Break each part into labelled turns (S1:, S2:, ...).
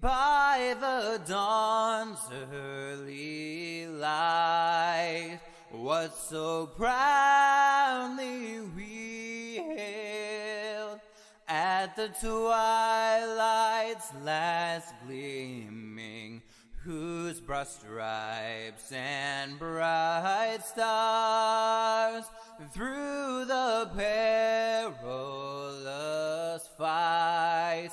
S1: By the dawn's early light, what so proudly we hailed at the twilight's last gleaming, whose broad stripes and bright stars through the perilous fight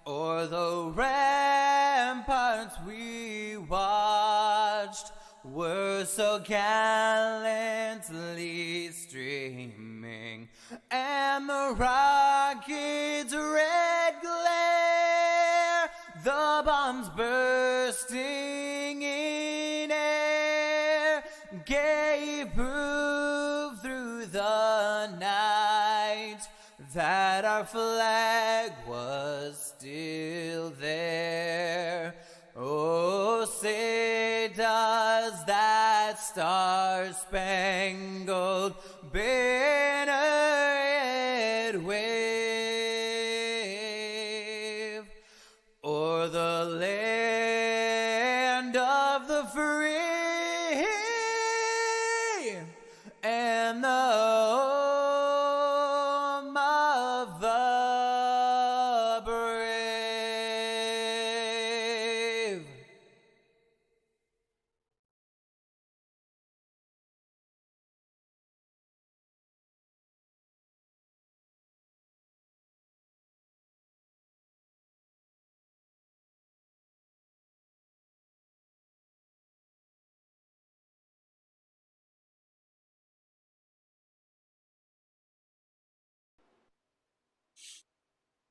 S1: o'er the ramparts we watched were so gallantly streaming, and the rocket's red glare, the bombs bursting in air, gave proof through the night that our flag was still there. Oh, say does that star-spangled banner yet wave o'er the land of the free and the home of the brave.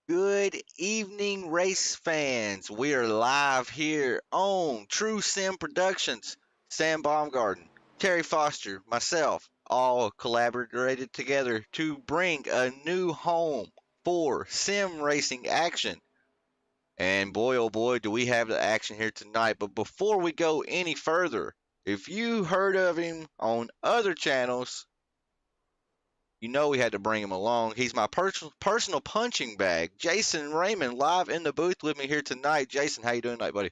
S2: Good evening, race fans. We are live here on True Sim Productions. Sam Baumgarten, Terry Foster, myself, all collaborated together to bring a new home for sim racing action. And boy, oh boy, do we have the action here tonight. But before we go any further, if you heard of him on other channels, you know we had to bring him along. He's my personal punching bag. Jason Raymond live in the booth with me here tonight. Jason, how you doing tonight, buddy?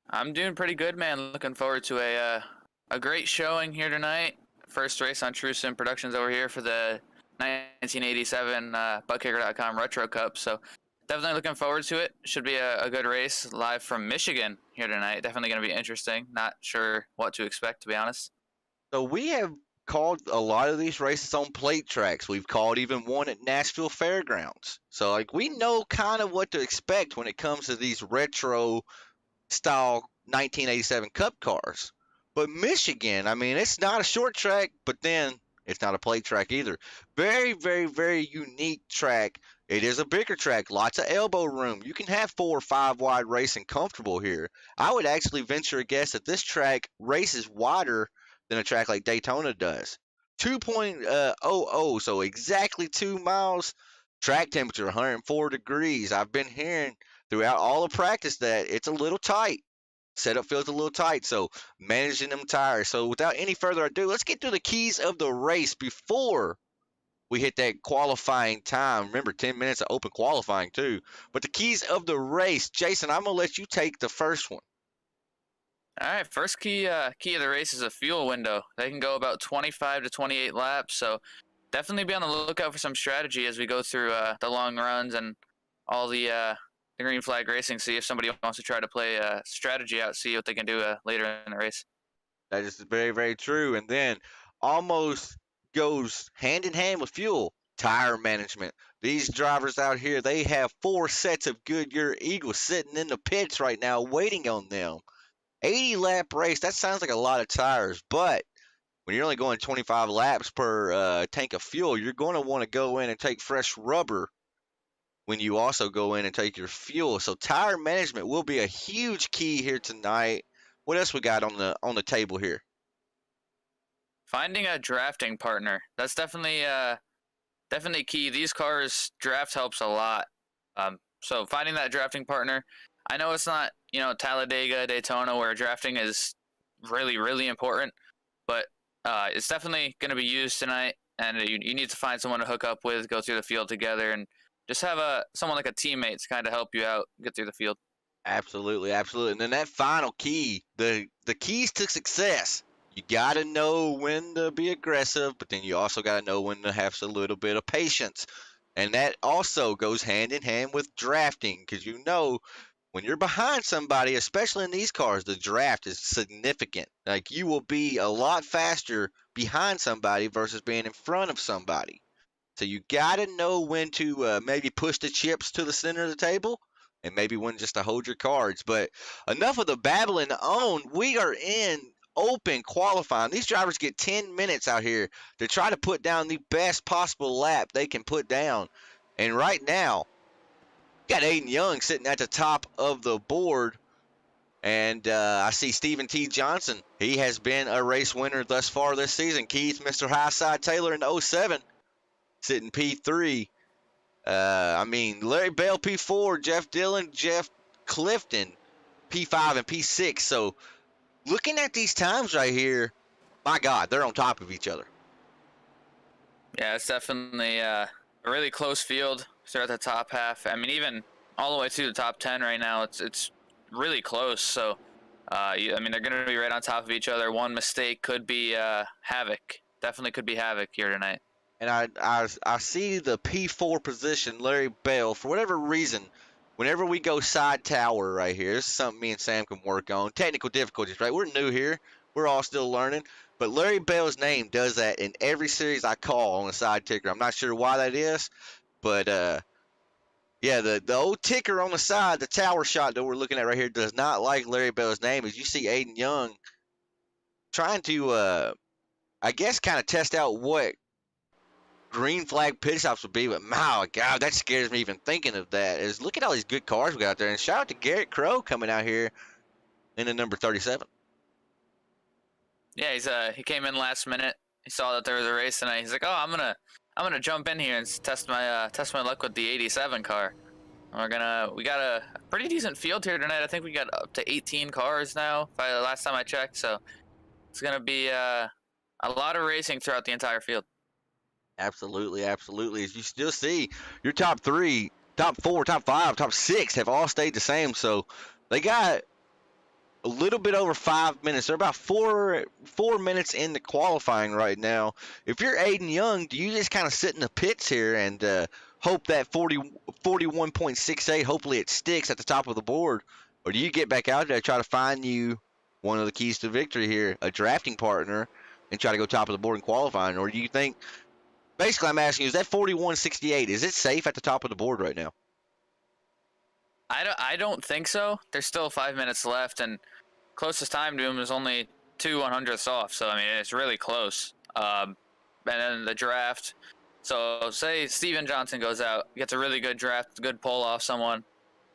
S3: I'm doing pretty good, man. Looking forward to a great showing here tonight. First race on True Sim Productions over here for the 1987 ButtKicker.com Retro Cup. So definitely looking forward to it. Should be a good race live from Michigan here tonight. Definitely going to be interesting. Not sure what to expect, to be honest.
S2: So we have called a lot of these races on plate tracks. We've called even one at Nashville Fairgrounds. So like we know kind of what to expect when it comes to these retro style 1987 Cup cars. But Michigan, I mean, it's not a short track, but then it's not a plate track either. Very, very, very unique track. It is a bigger track, lots of elbow room. You can have 4 or 5 wide racing comfortable here. I would actually venture a guess that this track races wider than a track like Daytona does. 2.00, so exactly 2 miles. Track temperature 104 degrees. I've been hearing throughout all the practice that it's a little tight. Setup feels a little tight, so managing them tires. So without any further ado, let's get to the keys of the race before we hit that qualifying time. Remember, 10 minutes of open qualifying too. But the keys of the race, Jason, I'm going to let you take the first one.
S3: All right, first key of the race is a fuel window. They can go about 25 to 28 laps, so definitely be on the lookout for some strategy as we go through the long runs and all the green flag racing. See if somebody wants to try to play a strategy out, see what they can do later in the race.
S2: That is very, very true. And then almost goes hand in hand with fuel, tire management. These drivers out here, they have 4 sets of Goodyear Eagles sitting in the pits right now waiting on them. 80 lap race, that sounds like a lot of tires, but when you're only going 25 laps per tank of fuel, you're going to want to go in and take fresh rubber when you also go in and take your fuel. So tire management will be a huge key here tonight. What else we got on the table here?
S3: Finding a drafting partner. That's definitely key. These cars, draft helps a lot. So finding that drafting partner. I know it's not, Talladega, Daytona, where drafting is really, really important, but it's definitely going to be used tonight, and you need to find someone to hook up with, go through the field together, and just have someone like a teammate to kind of help you out, get through the field.
S2: Absolutely, absolutely. And then that final key, the keys to success. You got to know when to be aggressive, but then you also got to know when to have a little bit of patience. And that also goes hand in hand with drafting, because you know when you're behind somebody, especially in these cars, the draft is significant. Like you will be a lot faster behind somebody versus being in front of somebody. So you got to know when to maybe push the chips to the center of the table and maybe when just to hold your cards. But enough of the babbling on. We are in open qualifying. These drivers get 10 minutes out here to try to put down the best possible lap they can put down. And right now, you got Aiden Young sitting at the top of the board. And I see Stephen T. Johnson. He has been a race winner thus far this season. Keith, Mr. Highside Taylor in '07. Sitting P3. I mean, Larry Bell P4, Jeff Dillon, Jeff Clifton P5 and P6. So looking at these times right here, my God, they're on top of each other.
S3: Yeah, it's definitely a really close field. Start at the top half. I mean, even all the way to the top 10 right now, it's really close. So, I mean, they're going to be right on top of each other. One mistake could be havoc. Definitely could be havoc here tonight.
S2: And I see the P4 position, Larry Bell, for whatever reason, whenever we go side tower right here, this is something me and Sam can work on. Technical difficulties, right? We're new here. We're all still learning. But Larry Bell's name does that in every series I call on the side ticker. I'm not sure why that is, but yeah, the old ticker on the side, the tower shot that we're looking at right here, does not like Larry Bell's name. As you see Aiden Young trying to, I guess, kind of test out what green flag pit stops would be, but my God, that scares me even thinking of that. Is look at all these good cars we got out there, and shout out to Garrett Crow coming out here in the number 37.
S3: Yeah, he came in last minute. He saw that there was a race tonight. He's like, "Oh, I'm gonna jump in here and test my luck with the 87 car." And we got a pretty decent field here tonight. I think we got up to 18 cars now by the last time I checked. So it's gonna be a lot of racing throughout the entire field.
S2: Absolutely, absolutely. As you still see, your top 3, top 4, top 5, top 6 have all stayed the same. So they got a little bit over 5 minutes. They're about 4 minutes into qualifying right now. If you're Aiden Young, do you just kind of sit in the pits here and hope that 41.68, hopefully it sticks at the top of the board? Or do you get back out there and try to find you one of the keys to victory here, a drafting partner, and try to go top of the board in qualifying? Or do you think, basically I'm asking you, is that 41.68, is it safe at the top of the board right now?
S3: I don't think so. There's still 5 minutes left, and closest time to him is only 2/100ths off. So I mean, it's really close. And then the draft. So say Steven Johnson goes out, gets a really good draft, good pull off someone.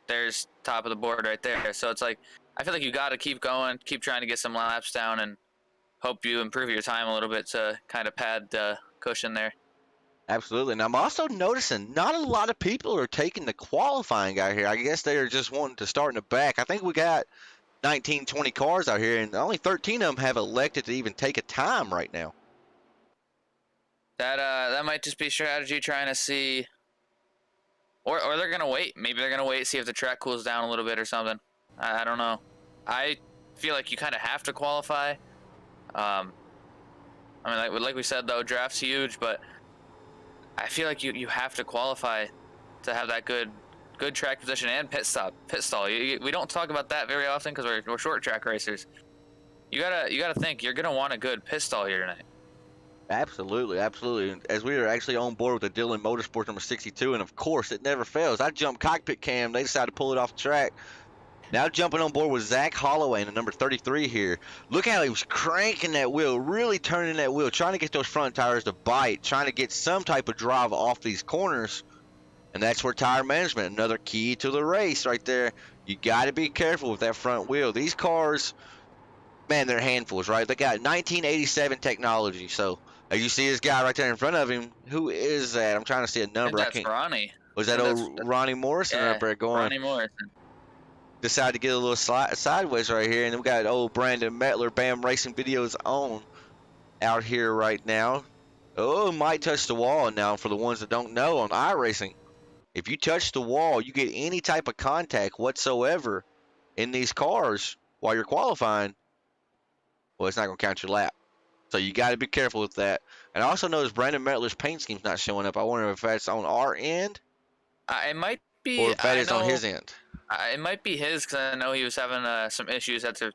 S3: There's top of the board right there. So it's like I feel like you got to keep going, keep trying to get some laps down, and hope you improve your time a little bit to kind of pad the cushion there.
S2: Absolutely. And I'm also noticing not a lot of people are taking the qualifying out here. I guess they are just wanting to start in the back. I think we got 19, 20 cars out here, and only 13 of them have elected to even take a time right now.
S3: That might just be strategy, trying to see, or they're gonna wait. Maybe they're gonna wait, see if the track cools down a little bit or something. I don't know. I feel like you kind of have to qualify. I mean, like we said though, draft's huge, but I feel like you have to qualify to have that good track position and pit stall. We don't talk about that very often because we're short track racers. You gotta think you're gonna want a good pit stall here tonight.
S2: Absolutely, absolutely. As we are actually on board with the Dillon Motorsports number 62, and of course it never fails. I jumped cockpit cam. They decided to pull it off the track. Now jumping on board with Zach Holloway in the number 33 here. Look how he was cranking that wheel, really turning that wheel, trying to get those front tires to bite, trying to get some type of drive off these corners. And that's where tire management, another key to the race right there. You got to be careful with that front wheel. These cars, man, they're handfuls, right? They got 1987 technology. So as you see this guy right there in front of him, who is that? I'm trying to see a number.
S3: I think that's Ronnie.
S2: Was that old Ronnie Morrison up there going?
S3: Ronnie Morrison.
S2: Decided to get a little sideways right here, and then we got old Brandon Mettler, Bam Racing Videos on out here right now. Oh, might touch the wall now. For the ones that don't know, on iRacing, if you touch the wall, you get any type of contact whatsoever, in these cars while you're qualifying, well, it's not going to count your lap. So you got to be careful with that. And I also noticed Brandon Mettler's paint scheme's not showing up. I wonder if that's on our end
S3: It might be.
S2: or if that is on his end.
S3: It might be his because I know he was having some issues, had to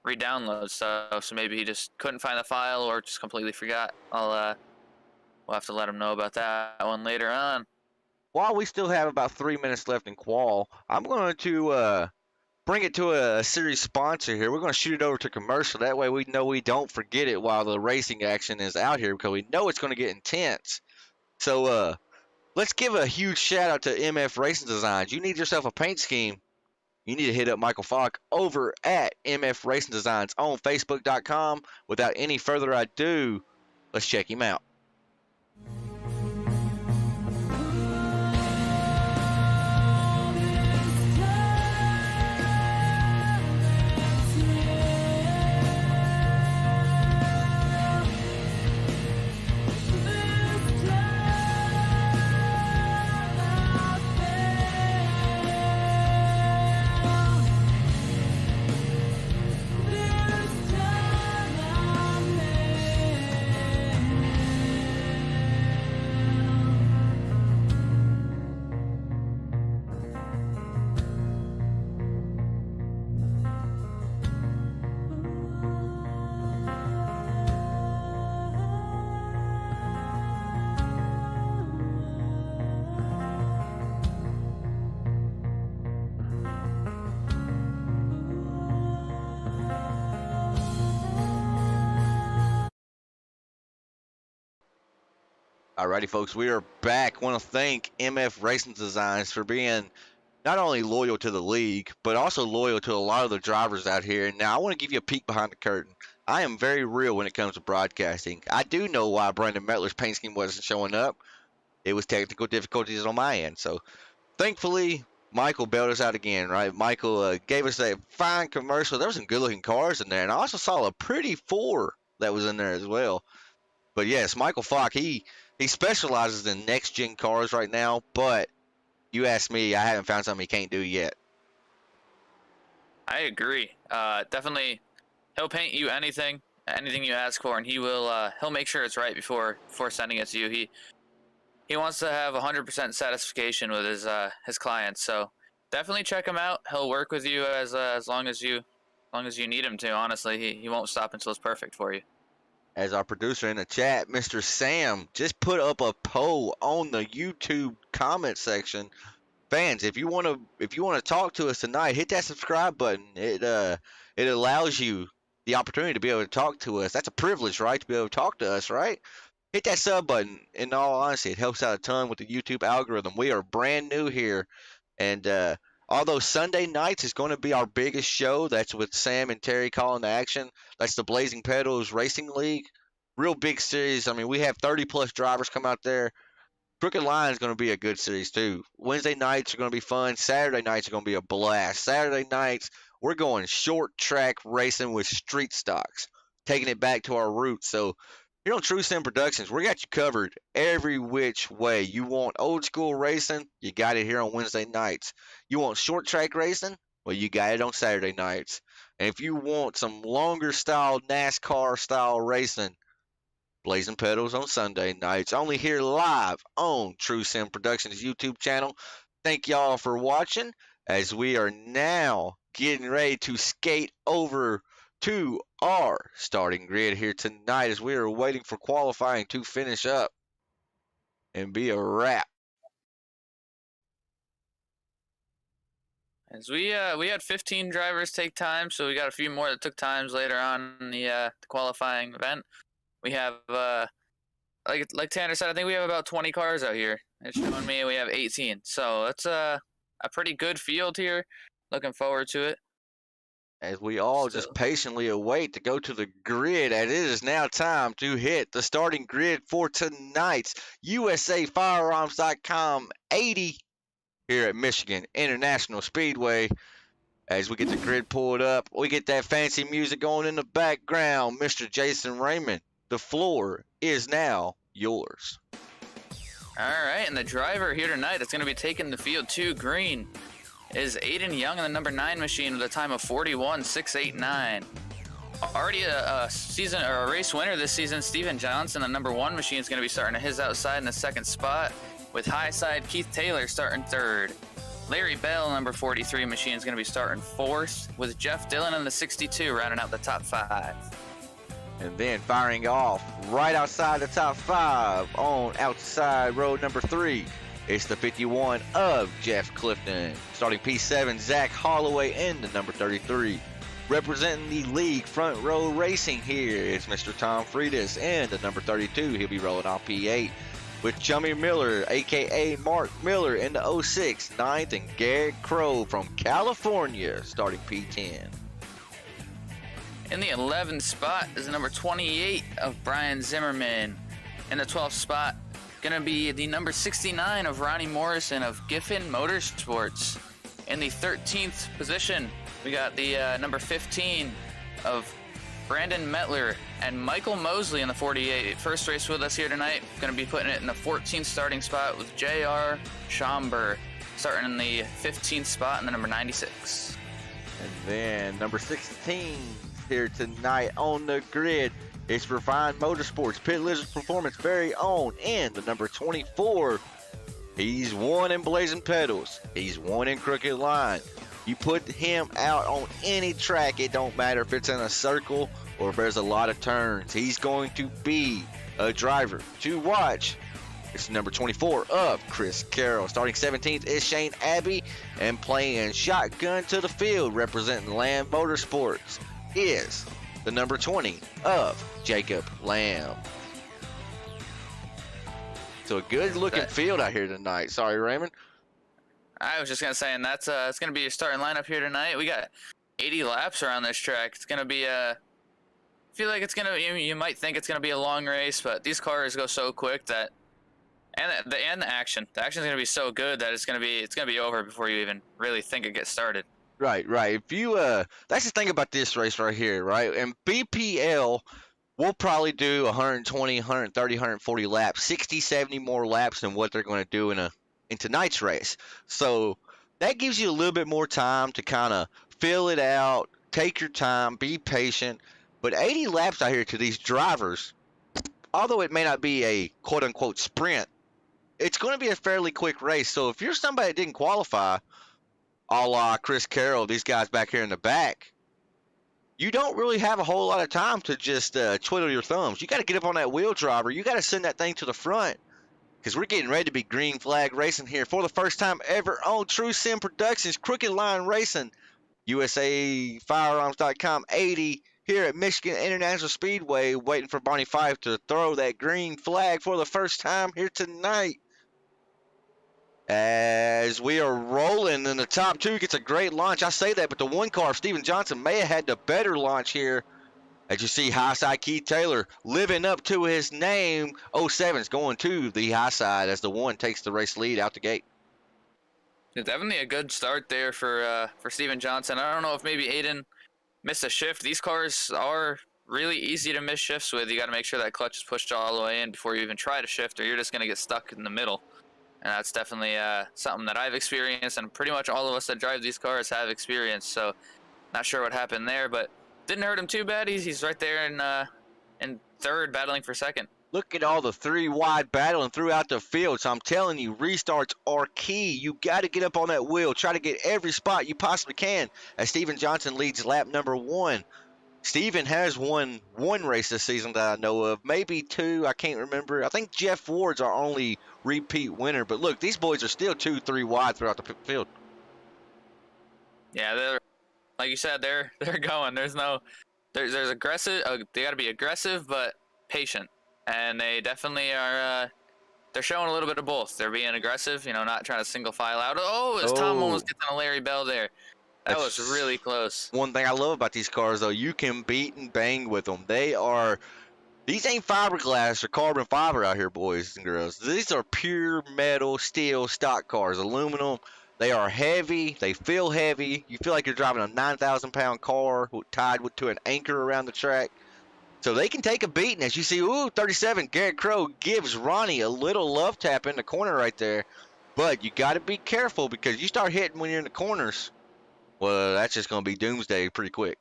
S3: re-download stuff, so maybe he just couldn't find the file or just completely forgot. We'll have to let him know about that one later on.
S2: While we still have about 3 minutes left in qual, I'm going to bring it to a series sponsor here. We're going to shoot it over to commercial. That way we know we don't forget it while the racing action is out here because we know it's going to get intense. So let's give a huge shout out to MF Racing Designs. You need yourself a paint scheme, you need to hit up Michael Falk over at MF Racing Designs on Facebook.com. Without any further ado, let's check him out. Alrighty, folks, we are back. Want to thank MF Racing Designs for being not only loyal to the league, but also loyal to a lot of the drivers out here. Now, I want to give you a peek behind the curtain. I am very real when it comes to broadcasting. I do know why Brandon Mettler's paint scheme wasn't showing up. It was technical difficulties on my end. So, thankfully, Michael bailed us out again, right? Michael gave us a fine commercial. There were some good-looking cars in there, and I also saw a pretty 4 that was in there as well. But yes, Michael Falk, he specializes in next-gen cars right now, but you ask me, I haven't found something he can't do yet.
S3: I agree. Definitely, he'll paint you anything you ask for, and he'll make sure it's right before sending it to you. He wants to have 100% satisfaction with his clients, so definitely check him out. He'll work with you as long as you need him to. Honestly, he won't stop until it's perfect for you.
S2: As our producer in the chat, Mr. Sam, just put up a poll on the YouTube comment section. Fans, if you want to talk to us tonight, hit that subscribe button. It allows you the opportunity to be able to talk to us. That's a privilege, right? To be able to talk to us, right? Hit that sub button. In all honesty, it helps out a ton with the YouTube algorithm. We are brand new here, and although Sunday nights is going to be our biggest show, that's with Sam and Terry calling the action. That's the Blazing Pedals Racing League. Real big series. I mean, we have 30-plus drivers come out there. Crooked Line is going to be a good series, too. Wednesday nights are going to be fun. Saturday nights are going to be a blast. Saturday nights, we're going short track racing with street stocks, taking it back to our roots. So here on True Sim Productions, we got you covered every which way. You want old school racing? You got it here on Wednesday nights. You want short track racing? Well, you got it on Saturday nights. And if you want some longer style NASCAR style racing, Blazing Pedals on Sunday nights. Only here live on True Sim Productions YouTube channel. Thank y'all for watching as we are now getting ready to skate over to our starting grid here tonight as we are waiting for qualifying to finish up and be a wrap.
S3: As we had 15 drivers take time, so we got a few more that took times later on in the qualifying event. We have like Tanner said, I think we have about 20 cars out here. It's showing me we have 18, so it's a pretty good field here. Looking forward to it.
S2: As we all just patiently await to go to the grid, and it is now time to hit the starting grid for tonight's USAFirearms.com 80 here at Michigan International Speedway. As we get the grid pulled up, we get that fancy music going in the background. Mr. Jason Raymond, the floor is now yours.
S3: All right, and the driver here tonight that's going to be taking the field to green is Aiden Young in the number 9 machine with a time of 41.689. Already a season or a race winner this season, Steven Johnson, the number 1 machine, is going to be starting at his outside in the 2nd spot, with high side Keith Taylor starting 3rd. Larry Bell, number 43 machine, is going to be starting 4th, with Jeff Dillon in the 62 rounding out the top 5.
S2: And then firing off right outside the top 5 on outside road number 3. It's the 51 of Jeff Clifton. Starting P7, Zach Holloway in the number 33. Representing the league front row racing here is Mr. Tom Freitas in the number 32. He'll be rolling on P8 with Chummy Miller, a.k.a. Mark Miller, in the 06, 9th, and Garrett Crow from California starting P10.
S3: In the 11th spot is the number 28 of Brian Zimmerman. In the 12th spot, going to be the number 69 of Ronnie Morrison of Giffen Motorsports. In the 13th position, we got the number 15 of Brandon Metler and Michael Mosley in the 48. First race with us here tonight. Going to be putting it in the 14th starting spot with J.R. Schomburg starting in the 15th spot in the number 96.
S2: And then number 16 here tonight on the grid is Refined Motorsports, Pit Lizard Performance very own, and the number 24. He's won in Blazing Pedals. He's won in Crooked Line. You put him out on any track, it don't matter if it's in a circle or if there's a lot of turns. He's going to be a driver to watch. It's number 24 of Chris Carroll. Starting 17th is Shane Abbey, and playing shotgun to the field representing Lamb Motorsports is the number 20 of Jacob Lamb. So a good looking field out here tonight. Sorry, Raymond.
S3: I was just going to say, and that's it's going to be your starting lineup here tonight. We got 80 laps around this track. It's going to be I feel like it's going to, you might think it's going to be a long race, but these cars go so quick that, and the action. The action is going to be so good that it's going to be over before you even really think it gets started.
S2: Right. If you that's the thing about this race right here, right? And BPL will probably do 120, 130, 140 laps, 60, 70 more laps than what they're going to do in tonight's race. So that gives you a little bit more time to kind of fill it out, take your time, be patient. But 80 laps out here to these drivers, although it may not be a quote-unquote sprint, it's going to be a fairly quick race. So if you're somebody that didn't qualify, a la Chris Carroll, these guys back here in the back, you don't really have a whole lot of time to just twiddle your thumbs. You got to get up on that wheel, driver. You got to send that thing to the front, because we're getting ready to be green flag racing here for the first time ever on True Sim Productions, Crooked Line Racing, USAFirearms.com 80 here at Michigan International Speedway, waiting for Barney Fife to throw that green flag for the first time here tonight. As we are rolling, and the top 2 gets a great launch. I say that, but the 1 car, Steven Johnson, may have had the better launch here. As you see, high side Keith Taylor living up to his name. 07's going to the high side as the 1 takes the race lead out the gate.
S3: Yeah, definitely a good start there for Steven Johnson. I don't know if maybe Aiden missed a shift. These cars are really easy to miss shifts with. You got to make sure that clutch is pushed all the way in before you even try to shift, or you're just going to get stuck in the middle. And that's definitely something that I've experienced, and pretty much all of us that drive these cars have experienced. So not sure what happened there, but didn't hurt him too bad. He's right there in 3rd, battling for 2nd.
S2: Look at all the 3 wide battling throughout the field. So I'm telling you, restarts are key. You got to get up on that wheel. Try to get every spot you possibly can as Steven Johnson leads lap number 1. Steven has won 1 race this season that I know of, maybe 2, I can't remember. I think Jeff Ward's our only repeat winner. But look, these boys are still 2, 3 wide throughout the field.
S3: Yeah, they're, like you said, they're going. There's aggressive. They got to be aggressive but patient, and they definitely are. They're showing a little bit of both. They're being aggressive, not trying to single file out. Tom almost gets on a Larry Bell there. That was really close.
S2: One thing I love about these cars, though, you can beat and bang with them. These ain't fiberglass or carbon fiber out here, boys and girls. These are pure metal, steel, stock cars, aluminum. They are heavy. They feel heavy. You feel like you're driving a 9,000-pound car tied to an anchor around the track. So they can take a beating. As you see, 37, Garrett Crow gives Ronnie a little love tap in the corner right there. But you got to be careful because you start hitting when you're in the corners. Well, that's just going to be doomsday pretty quick.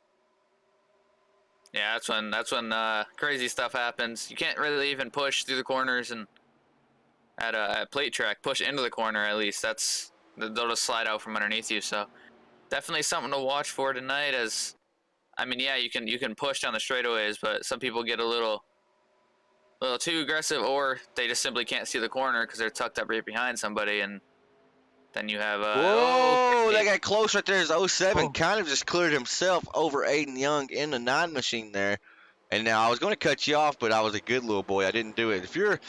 S3: Yeah, that's when crazy stuff happens. You can't really even push through the corners and at a plate track, push into the corner at least. They'll just slide out from underneath you. So definitely something to watch for tonight. As I mean, yeah, you can push down the straightaways, but some people get a little too aggressive, or they just simply can't see the corner because they're tucked up right behind somebody, and then you have
S2: Whoa, that got close right there. As 07
S1: Oh.
S2: kind of just cleared himself over Aiden Young in the 9 machine there. And now I was going to cut you off, but I was a good little boy. I didn't do it. If you're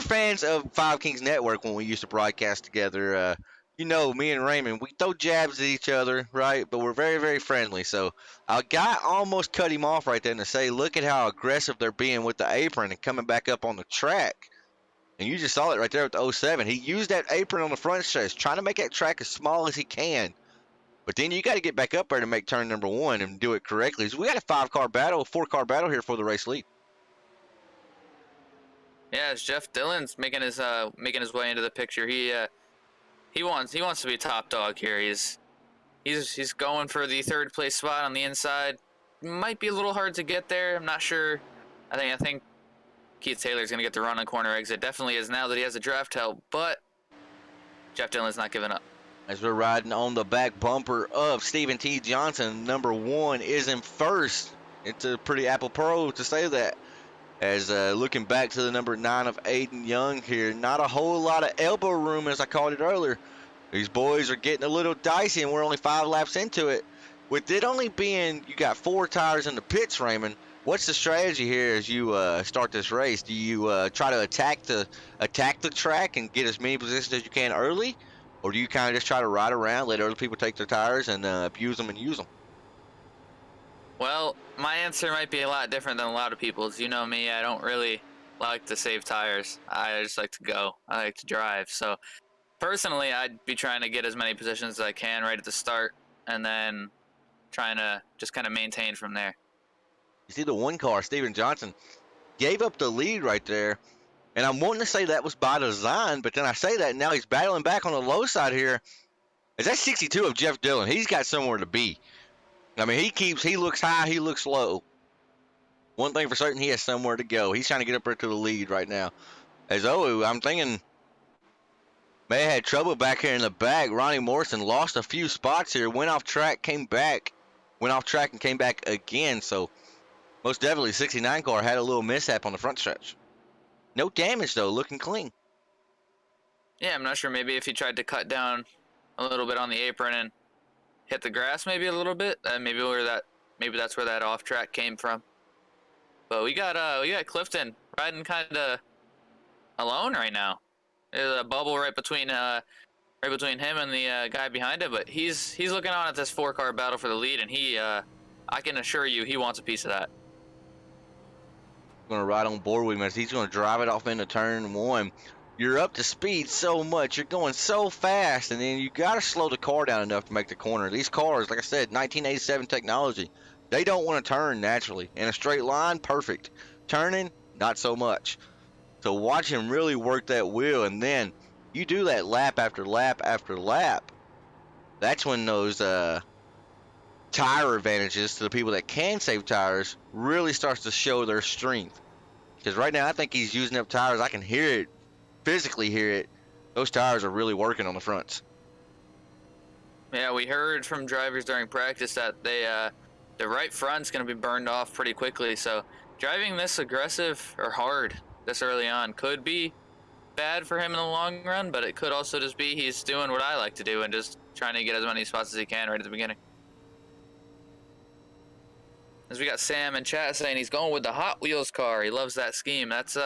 S2: fans of Five Kings Network when we used to broadcast together, you know me and Raymond, we throw jabs at each other, right? But we're very, very friendly. So a guy almost cut him off right there to say, look at how aggressive they're being with the apron and coming back up on the track. And you just saw it right there with the 07. He used that apron on the front stretch, trying to make that track as small as he can. But then you got to get back up there to make turn number 1 and do it correctly. So we got a 4-car battle here for the race lead.
S3: Yeah, as Jeff Dillon's making his way into the picture. He wants to be top dog here. He's going for the 3rd place spot on the inside. Might be a little hard to get there. I'm not sure. I think Keith Taylor's gonna get the run on corner exit. Definitely is now that he has a draft help, but Jeff Dillon's not giving up.
S2: As we're riding on the back bumper of Stephen T. Johnson, number 1 is in first. It's a pretty apple pro to say that. As looking back to the number 9 of Aiden Young here, not a whole lot of elbow room as I called it earlier. These boys are getting a little dicey and we're only 5 laps into it. With it only being, you got 4 tires in the pits, Raymond. What's the strategy here as you start this race? Do you try to attack the track and get as many positions as you can early? Or do you kind of just try to ride around, let other people take their tires and abuse them and use them?
S3: Well, my answer might be a lot different than a lot of people's. You know me, I don't really like to save tires. I just like to go. I like to drive. So personally, I'd be trying to get as many positions as I can right at the start and then trying to just kind of maintain from there.
S2: You see the 1 car, Steven Johnson, gave up the lead right there. And I'm wanting to say that was by design, but then I say that and now he's battling back on the low side here. Is that 62 of Jeff Dillon? He's got somewhere to be. I mean, he looks high, he looks low. One thing for certain, he has somewhere to go. He's trying to get up there to the lead right now. As I'm thinking, may have had trouble back here in the back. Ronnie Morrison lost a few spots here, went off track, came back. Went off track and came back again, so most definitely 69 car had a little mishap on the front stretch. No damage, though, looking clean.
S3: Yeah, I'm not sure. Maybe if he tried to cut down a little bit on the apron and hit the grass maybe a little bit, maybe that's where that off track came from. But we got Clifton riding kind of alone right now. There's a bubble right between him and the guy behind him, but he's looking on at this 4-car battle for the lead, and I can assure you he wants a piece of that.
S2: Going to ride on board with him as he's going to drive it off into turn 1. You're up to speed so much. You're going so fast, and then you got to slow the car down enough to make the corner. These cars, like I said, 1987 technology, they don't want to turn naturally. In a straight line, perfect. Turning, not so much. So watch him really work that wheel, and then you do that lap after lap after lap. That's when those tire advantages to the people that can save tires really starts to show their strength. Because right now I think he's using up tires. I can hear it, physically hear it. Those tires are really working on the fronts.
S3: Yeah, we heard from drivers during practice that the right front's going to be burned off pretty quickly. So driving this aggressive or hard this early on could be bad for him in the long run, but it could also just be he's doing what I like to do and just trying to get as many spots as he can right at the beginning. As we got Sam in chat saying he's going with the Hot Wheels car. He loves that scheme. That's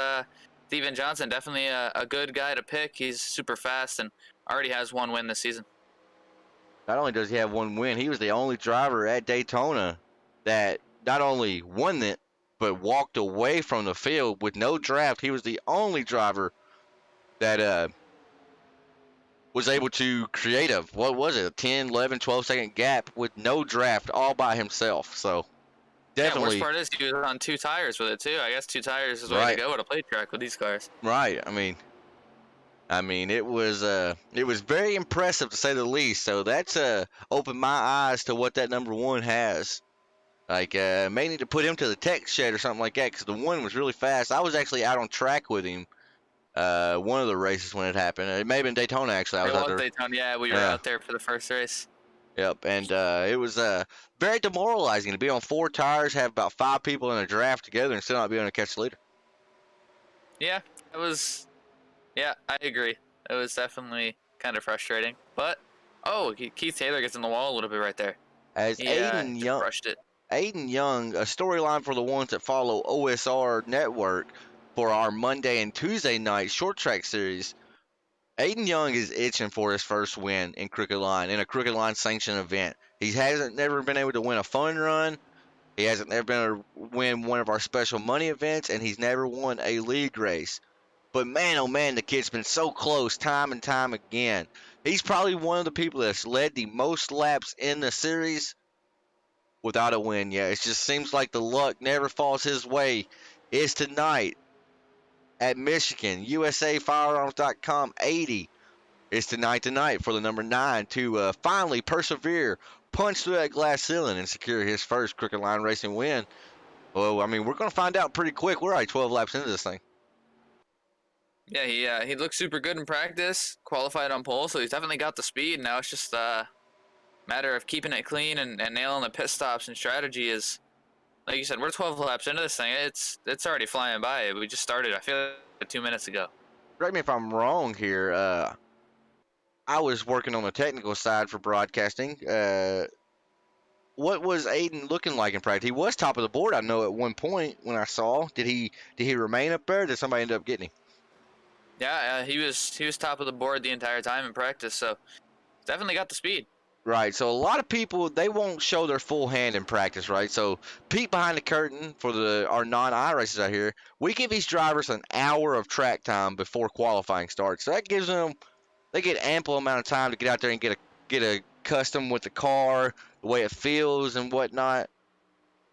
S3: Steven Johnson, definitely a good guy to pick. He's super fast and already has 1 win this season.
S2: Not only does he have 1 win, he was the only driver at Daytona that not only won it, but walked away from the field with no draft. He was the only driver that was able to create a 10, 11, 12-second gap with no draft all by himself. So definitely.
S3: Yeah, worst part is he was on 2 tires with it too. I guess 2 tires is the way to go at a plate track with these cars.
S2: Right. I mean, I mean, it was very impressive to say the least. So that's opened my eyes to what that number one has. Like, may need to put him to the tech shed or something like that because the one was really fast. I was actually out on track with him one of the races when it happened. It may have been Daytona actually. I was
S3: It
S2: out
S3: was
S2: there.
S3: Daytona. Yeah, we were
S2: Yeah.
S3: out there for the first race.
S2: Yep, and it was very demoralizing to be on 4 tires, have about 5 people in a draft together, and still not be able to catch the leader.
S3: Yeah, it was. Yeah, I agree. It was definitely kind of frustrating. But Keith Taylor gets in the wall a little bit right there.
S2: As
S3: He
S2: Aiden
S3: just
S2: Young,
S3: crushed it.
S2: Aiden Young, a storyline for the ones that follow OSR Network for our Monday and Tuesday night short track series. Aiden Young is itching for his first win in Crooked Line, in a Crooked Line sanctioned event. He hasn't never been able to win a fun run. He hasn't never been able to win one of our special money events, and he's never won a league race. But man, oh man, the kid's been so close time and time again. He's probably one of the people that's led the most laps in the series without a win yet. It just seems like the luck never falls his way. It's tonight at Michigan, USAFirearms.com 80. It's tonight for the number 9 to finally persevere, punch through that glass ceiling, and secure his first Crooked Line Racing win. Well, I mean, we're going to find out pretty quick. We're already 12 laps into this thing.
S3: Yeah, he looked super good in practice, qualified on pole, so he's definitely got the speed. Now it's just a matter of keeping it clean and nailing the pit stops and strategy is, like you said, we're 12 laps into this thing. It's already flying by. We just started, I feel like 2 minutes ago.
S2: Correct me if I'm wrong here. I was working on the technical side for broadcasting. What was Aiden looking like in practice? He was top of the board, I know, at one point when I saw. Did he remain up there? Or did somebody end up getting him?
S3: Yeah, he was top of the board the entire time in practice, so definitely got the speed.
S2: Right. So a lot of people, they won't show their full hand in practice, right? So peek behind the curtain for our non-I races out here. We give these drivers an hour of track time before qualifying starts. So that gives them, they get ample amount of time to get out there and get a custom with the car, the way it feels and whatnot.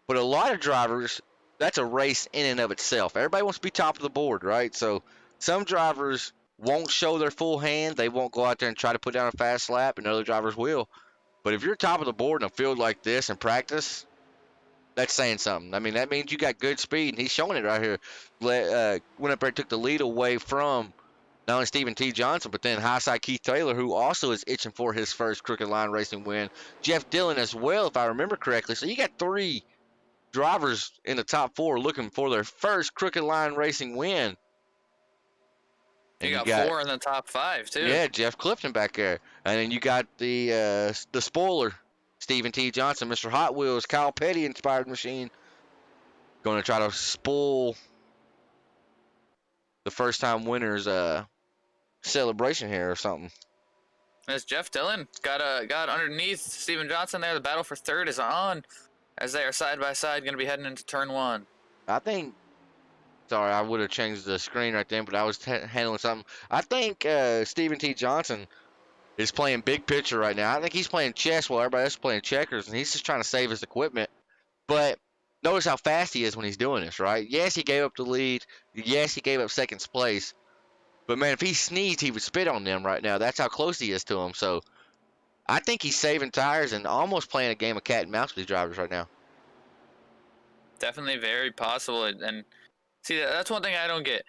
S2: But a lot of drivers, that's a race in and of itself. Everybody wants to be top of the board, right? So some drivers won't show their full hand. They won't go out there and try to put down a fast lap, and other drivers will. But if you're top of the board in a field like this in practice, that's saying something. I mean, that means you got good speed, and he's showing it right here. Went up there and took the lead away from not only Stephen T. Johnson, but then high side Keith Taylor, who also is itching for his first Crooked Line Racing win. Jeff Dillon as well, if I remember correctly. So you got 3 drivers in the top 4 looking for their first Crooked Line Racing win.
S3: You got 4 in the top 5 too.
S2: Yeah, Jeff Clifton back there, and then you got the spoiler, Stephen T. Johnson, Mr. Hot Wheels, Kyle Petty inspired machine, going to try to spoil the first time winners celebration here or something.
S3: As Jeff Dillon got underneath Steven Johnson there, the battle for third is on, as they are side by side, going to be heading into turn 1.
S2: I think. Sorry, I would have changed the screen right then, but I was handling something. I think Stephen T. Johnson is playing big picture right now. I think he's playing chess while everybody else is playing checkers, and he's just trying to save his equipment. But notice how fast he is when he's doing this, right? Yes, he gave up the lead. Yes, he gave up second place. But, man, if he sneezed, he would spit on them right now. That's how close he is to them. So I think he's saving tires and almost playing a game of cat and mouse with these drivers right now.
S3: Definitely very possible. And see, that's one thing I don't get.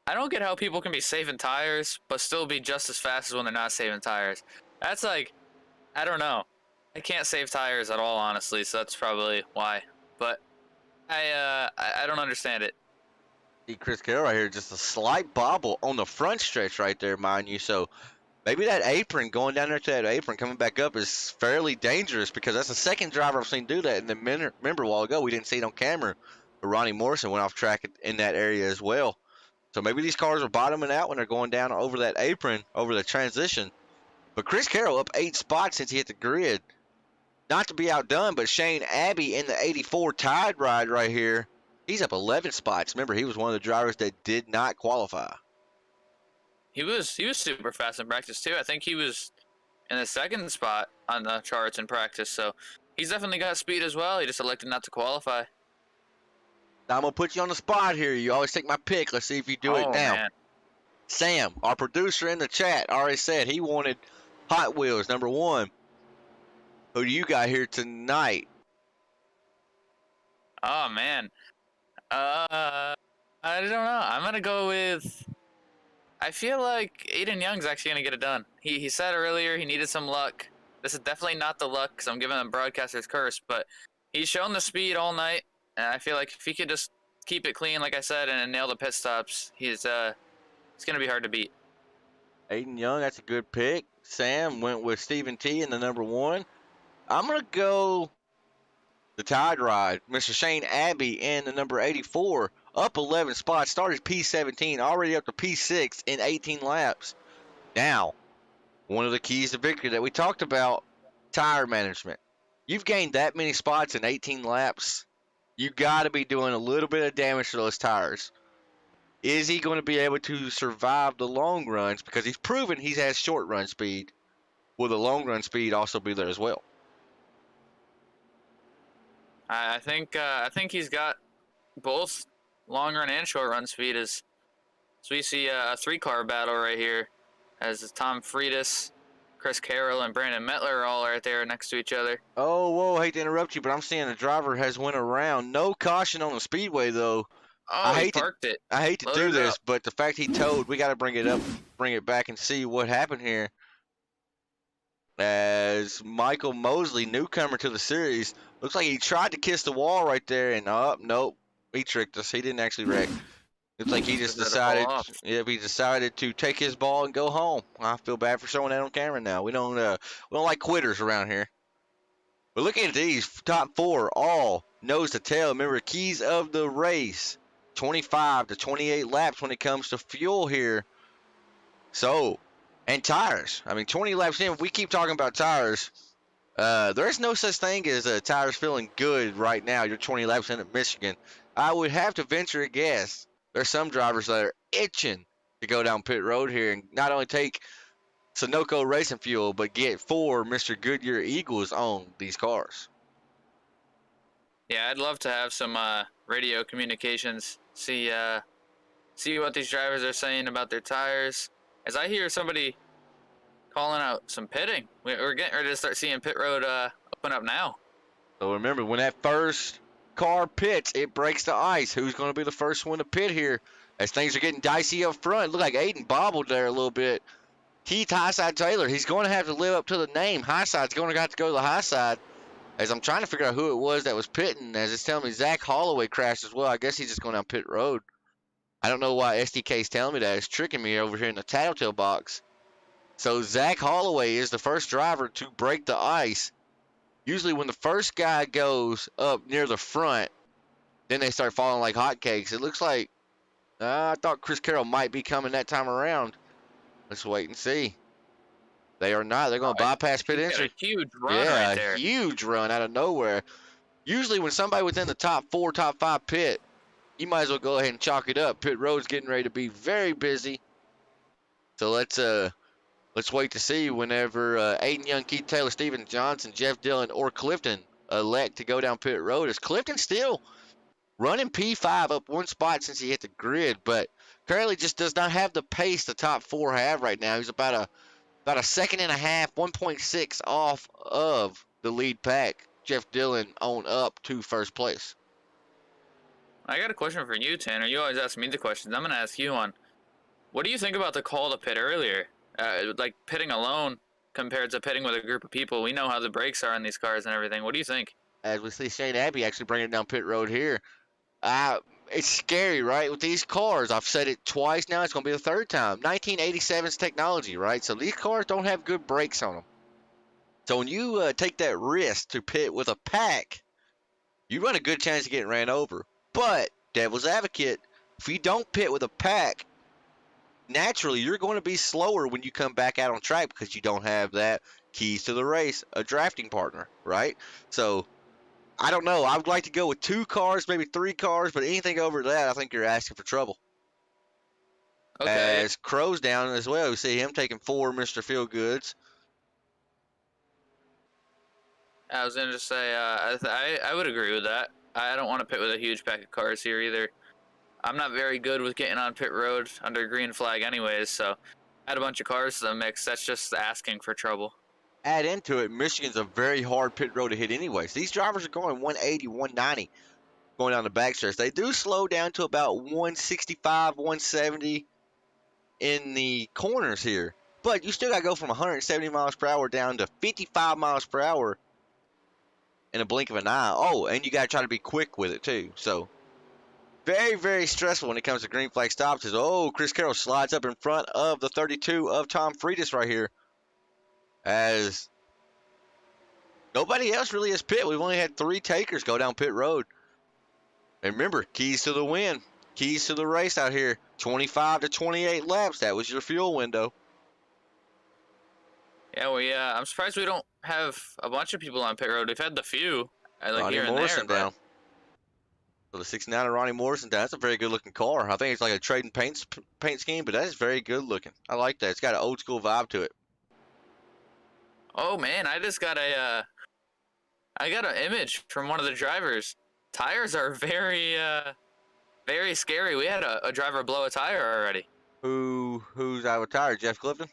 S3: I don't get how people can be saving tires but still be just as fast as when they're not saving tires. That's like, I don't know. I can't save tires at all, honestly, so that's probably why. But I don't understand it.
S2: See Chris Carroll right here, just a slight bobble on the front stretch right there, mind you. So maybe that apron, going down there to that apron, coming back up is fairly dangerous because that's the second driver I've seen do that. And then remember a while ago, we didn't see it on camera, but Ronnie Morrison went off track in that area as well. So maybe these cars are bottoming out when they're going down over that apron, over the transition. But Chris Carroll up 8 spots since he hit the grid. Not to be outdone, but Shane Abbey in the 84 Tide ride right here, he's up 11 spots. Remember, he was one of the drivers that did not qualify.
S3: He was super fast in practice too. I think he was in the second spot on the charts in practice. So he's definitely got speed as well. He just elected not to qualify.
S2: Now I'm going to put you on the spot here. You always take my pick. Let's see if you do it now.
S3: Man.
S2: Sam, our producer in the chat, already said he wanted Hot Wheels number 1. Who do you got here tonight?
S3: Oh man. I don't know. I'm gonna go with. I feel like Aiden Young's actually gonna get it done. He said earlier he needed some luck. This is definitely not the luck because I'm giving him broadcaster's curse, but he's shown the speed all night, and I feel like if he could just keep it clean, like I said, and nail the pit stops, it's gonna be hard to beat.
S2: Aiden Young, that's a good pick. Sam went with Stephen T in the number 1. I'm going to go the Tide Ride. Mr. Shane Abbey in the number 84. Up 11 spots. Started P17. Already up to P6 in 18 laps. Now, one of the keys to victory that we talked about, tire management. You've gained that many spots in 18 laps. You got to be doing a little bit of damage to those tires. Is he going to be able to survive the long runs? Because he's proven he has short run speed. Will the long run speed also be there as well?
S3: I think he's got both long run and short run speed. So we see a 3-car battle right here, as Tom Friedis, Chris Carroll, and Brandon Mettler are all right there next to each other.
S2: Oh, whoa, hate to interrupt you, but I'm seeing the driver has went around. No caution on the speedway, though.
S3: Oh, he parked it.
S2: I hate to
S3: Loaded
S2: do
S3: it
S2: this,
S3: up.
S2: but the fact he towed, we got to bring it back and see what happened here. As Michael Mosley, newcomer to the series, looks like he tried to kiss the wall right there, and nope, he tricked us. He didn't actually wreck. It's like he just decided, he decided to take his ball and go home. I feel bad for showing that on camera now. We don't like quitters around here. But looking at these top 4, all nose to tail. Remember, keys of the race, 25 to 28 laps when it comes to fuel here. So, and tires. I mean, 20 laps in, we keep talking about tires. There's no such thing as tires feeling good right now. You're 20 laps in at Michigan. I would have to venture a guess. There's some drivers that are itching to go down pit road here and not only take Sunoco racing fuel, but get 4 Mr. Goodyear Eagles on these cars.
S3: Yeah, I'd love to have some radio communications. See what these drivers are saying about their tires. As I hear somebody calling out some pitting, we're getting ready to start seeing pit road open up now.
S2: So remember, when that first car pits, it breaks the ice. Who's going to be the first one to pit here? As things are getting dicey up front. Look like Aiden bobbled there a little bit. Keith Highside Taylor, he's going to have to live up to the name. Highside's going to have to go to the high side. As I'm trying to figure out who it was that was pitting, as it's telling me Zach Holloway crashed as well. I guess he's just going down pit road. I don't know why SDK's telling me that. It's tricking me over here in the tattletale box. So Zach Holloway is the first driver to break the ice. Usually when the first guy goes up near the front, then they start falling like hotcakes. It looks like I thought Chris Carroll might be coming that time around. Let's wait and see. They are not. They're going to bypass pit entry.
S3: A huge run right there.
S2: Huge run out of nowhere. Usually when somebody within the top 4, top 5 pit, you might as well go ahead and chalk it up. Pit road's getting ready to be very busy. So let's wait to see whenever Aiden Young, Keith Taylor, Steven Johnson, Jeff Dillon, or Clifton elect to go down pit road. Is Clifton still running P5 up 1 spot since he hit the grid, but currently just does not have the pace the top 4 have right now. He's about a second and a half, 1.6 off of the lead pack. Jeff Dillon on up to first place.
S3: I got a question for you, Tanner. You always ask me the questions. I'm going to ask you one. What do you think about the call to pit earlier? Like pitting alone compared to pitting with a group of people. We know how the brakes are on these cars and everything. What do you think? As
S2: we see Shane Abbey actually bringing it down pit road here. It's scary, right? With these cars, I've said it twice now. It's going to be the 3rd time. 1987's technology, right? So these cars don't have good brakes on them. So when you take that risk to pit with a pack, you run a good chance of getting ran over. But, devil's advocate, if you don't pit with a pack, naturally you're going to be slower when you come back out on track because you don't have that keys to the race, a drafting partner, right? So, I don't know. I would like to go with 2 cars, maybe 3 cars, but anything over that, I think you're asking for trouble.
S3: Okay.
S2: As Crow's down as well, we see him taking 4 Mr. Feelgoods.
S3: I was going to say, I would agree with that. I don't want to pit with a huge pack of cars here either. I'm not very good with getting on pit road under green flag anyways, so add a bunch of cars to the mix. That's just asking for trouble.
S2: Add into it, Michigan's a very hard pit road to hit anyways. These drivers are going 180, 190 going down the backstretch. They do slow down to about 165, 170 in the corners here. But you still got to go from 170 miles per hour down to 55 miles per hour in a blink of an eye. Oh, and you got to try to be quick with it too. So very, very stressful when it comes to green flag stops. Oh, Chris Carroll slides up in front of the 32 of Tom Friedis right here. As nobody else really has pit. We've only had 3 takers go down pit road. And remember, keys to the win. Keys to the race out here. 25 to 28 laps. That was your fuel window.
S3: Yeah, I'm surprised we don't have a bunch of people on pit road. We've had the few, like
S2: Ronnie
S3: here and
S2: Morrison
S3: there.
S2: down. So the 69 of Ronnie Morrison down. That's a very good looking car. I think it's like a trading paint scheme, but that is very good looking. I like that. It's got an old school vibe to it.
S3: Oh man, I just got an image from one of the drivers. Tires are very scary. We had a driver blow a tire already.
S2: Who's out of tire? Jeff Clifton?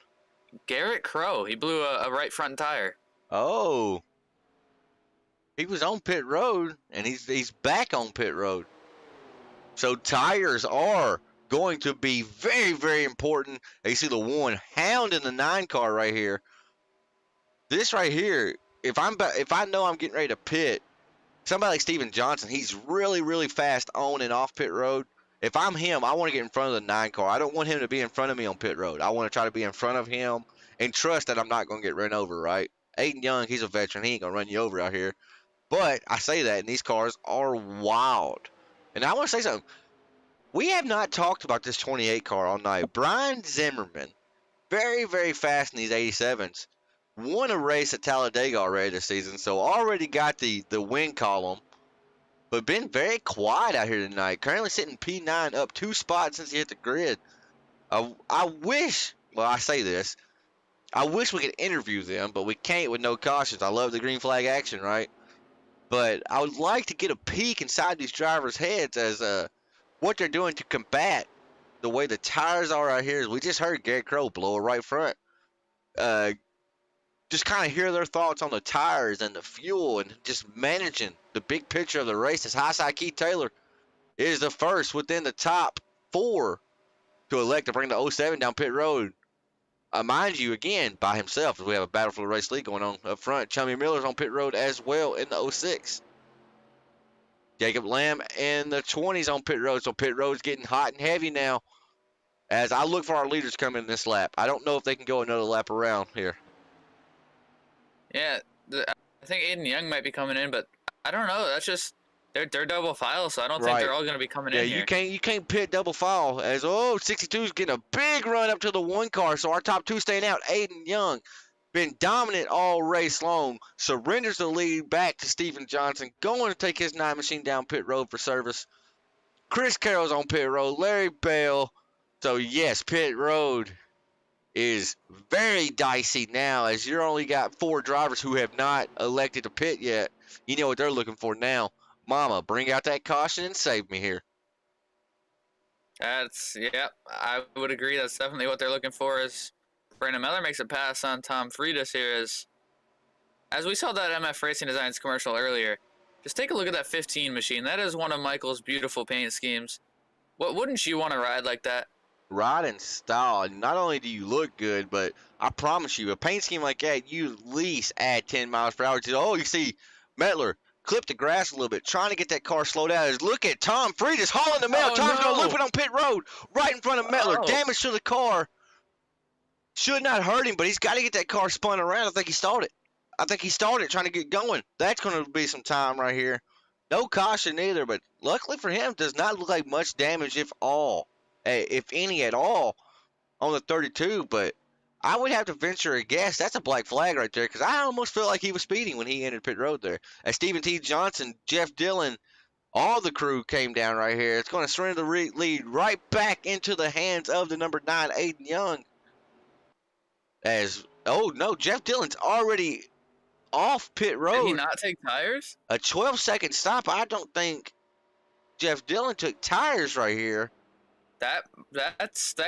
S3: Garrett Crow. He blew a right front tire.
S2: Oh. He was on pit road, and he's back on pit road. So tires are going to be very, very important. You see the 1 Hound in the 9 car right here. This right here, if I know I'm getting ready to pit, somebody like Steven Johnson, he's really, really fast on and off pit road. If I'm him, I want to get in front of the 9 car. I don't want him to be in front of me on pit road. I want to try to be in front of him and trust that I'm not going to get run over, right? Aiden Young, he's a veteran. He ain't going to run you over out here. But I say that, and these cars are wild. And I want to say something. We have not talked about this 28 car all night. Brian Zimmerman, very, very fast in these 87s. Won a race at Talladega already this season, so already got the win column. But been very quiet out here tonight. Currently sitting P9, up 2 spots since he hit the grid. I wish, well, I say this, I wish we could interview them, but we can't with no cautions. I love the green flag action, right? But I would like to get a peek inside these drivers' heads as what they're doing to combat the way the tires are out here. As we just heard Garrett Crow blow a right front. Just kind of hear their thoughts on the tires and the fuel and just managing the big picture of the race. As Highside Keith Taylor is the first within the top 4 to elect to bring the 07 down pit road. Mind you, again, by himself, as we have a battle for the race lead going on up front. Chummy Miller's on pit road as well in the 06. Jacob Lamb in the 20s on pit road. So pit road's getting hot and heavy now as I look for our leaders coming in this lap. I don't know if they can go another lap around here.
S3: Yeah, I think Aiden Young might be coming in, but I don't know. That's just they're double file, so I don't think they're all going to be coming in here.
S2: Yeah, you can't pit double file as 62's getting a big run up to the 1 car. So our top 2 staying out. Aiden Young been dominant all race long. Surrenders the lead back to Steven Johnson, going to take his 9 machine down pit road for service. Chris Carroll's on pit road. Larry Bell. So yes, pit road is very dicey now as you're only got 4 drivers who have not elected to pit yet. You know what they're looking for now. Mama, bring out that caution and save me here.
S3: I would agree. That's definitely what they're looking for. As Brandon Miller makes a pass on Tom Friedis here, as we saw that MF Racing Designs commercial earlier. Just take a look at that 15 machine. That is one of Michael's beautiful paint schemes. What wouldn't you want to ride like that?
S2: Ride in style. Not only do you look good, but I promise you, a paint scheme like that, you at least add 10 miles per hour to. You see Metler clip the grass a little bit, trying to get that car slowed down. Look at Tom Friedis hauling the mail. Tom's going to loop it on pit road right in front of Metler. Damage to the car. Should not hurt him, but he's got to get that car spun around. I think he stalled it trying to get going. That's going to be some time right here. No caution either, but luckily for him, does not look like much damage, if any at all, on the 32. But I would have to venture a guess that's a black flag right there, because I almost felt like he was speeding when he entered pit road there. As Stephen T. Johnson, Jeff Dillon, all the crew came down right here. It's going to surrender the lead right back into the hands of the number 9, Aiden Young. Jeff Dillon's already off pit road.
S3: Did he not take tires?
S2: A 12-second stop, I don't think Jeff Dillon took tires right here.
S3: That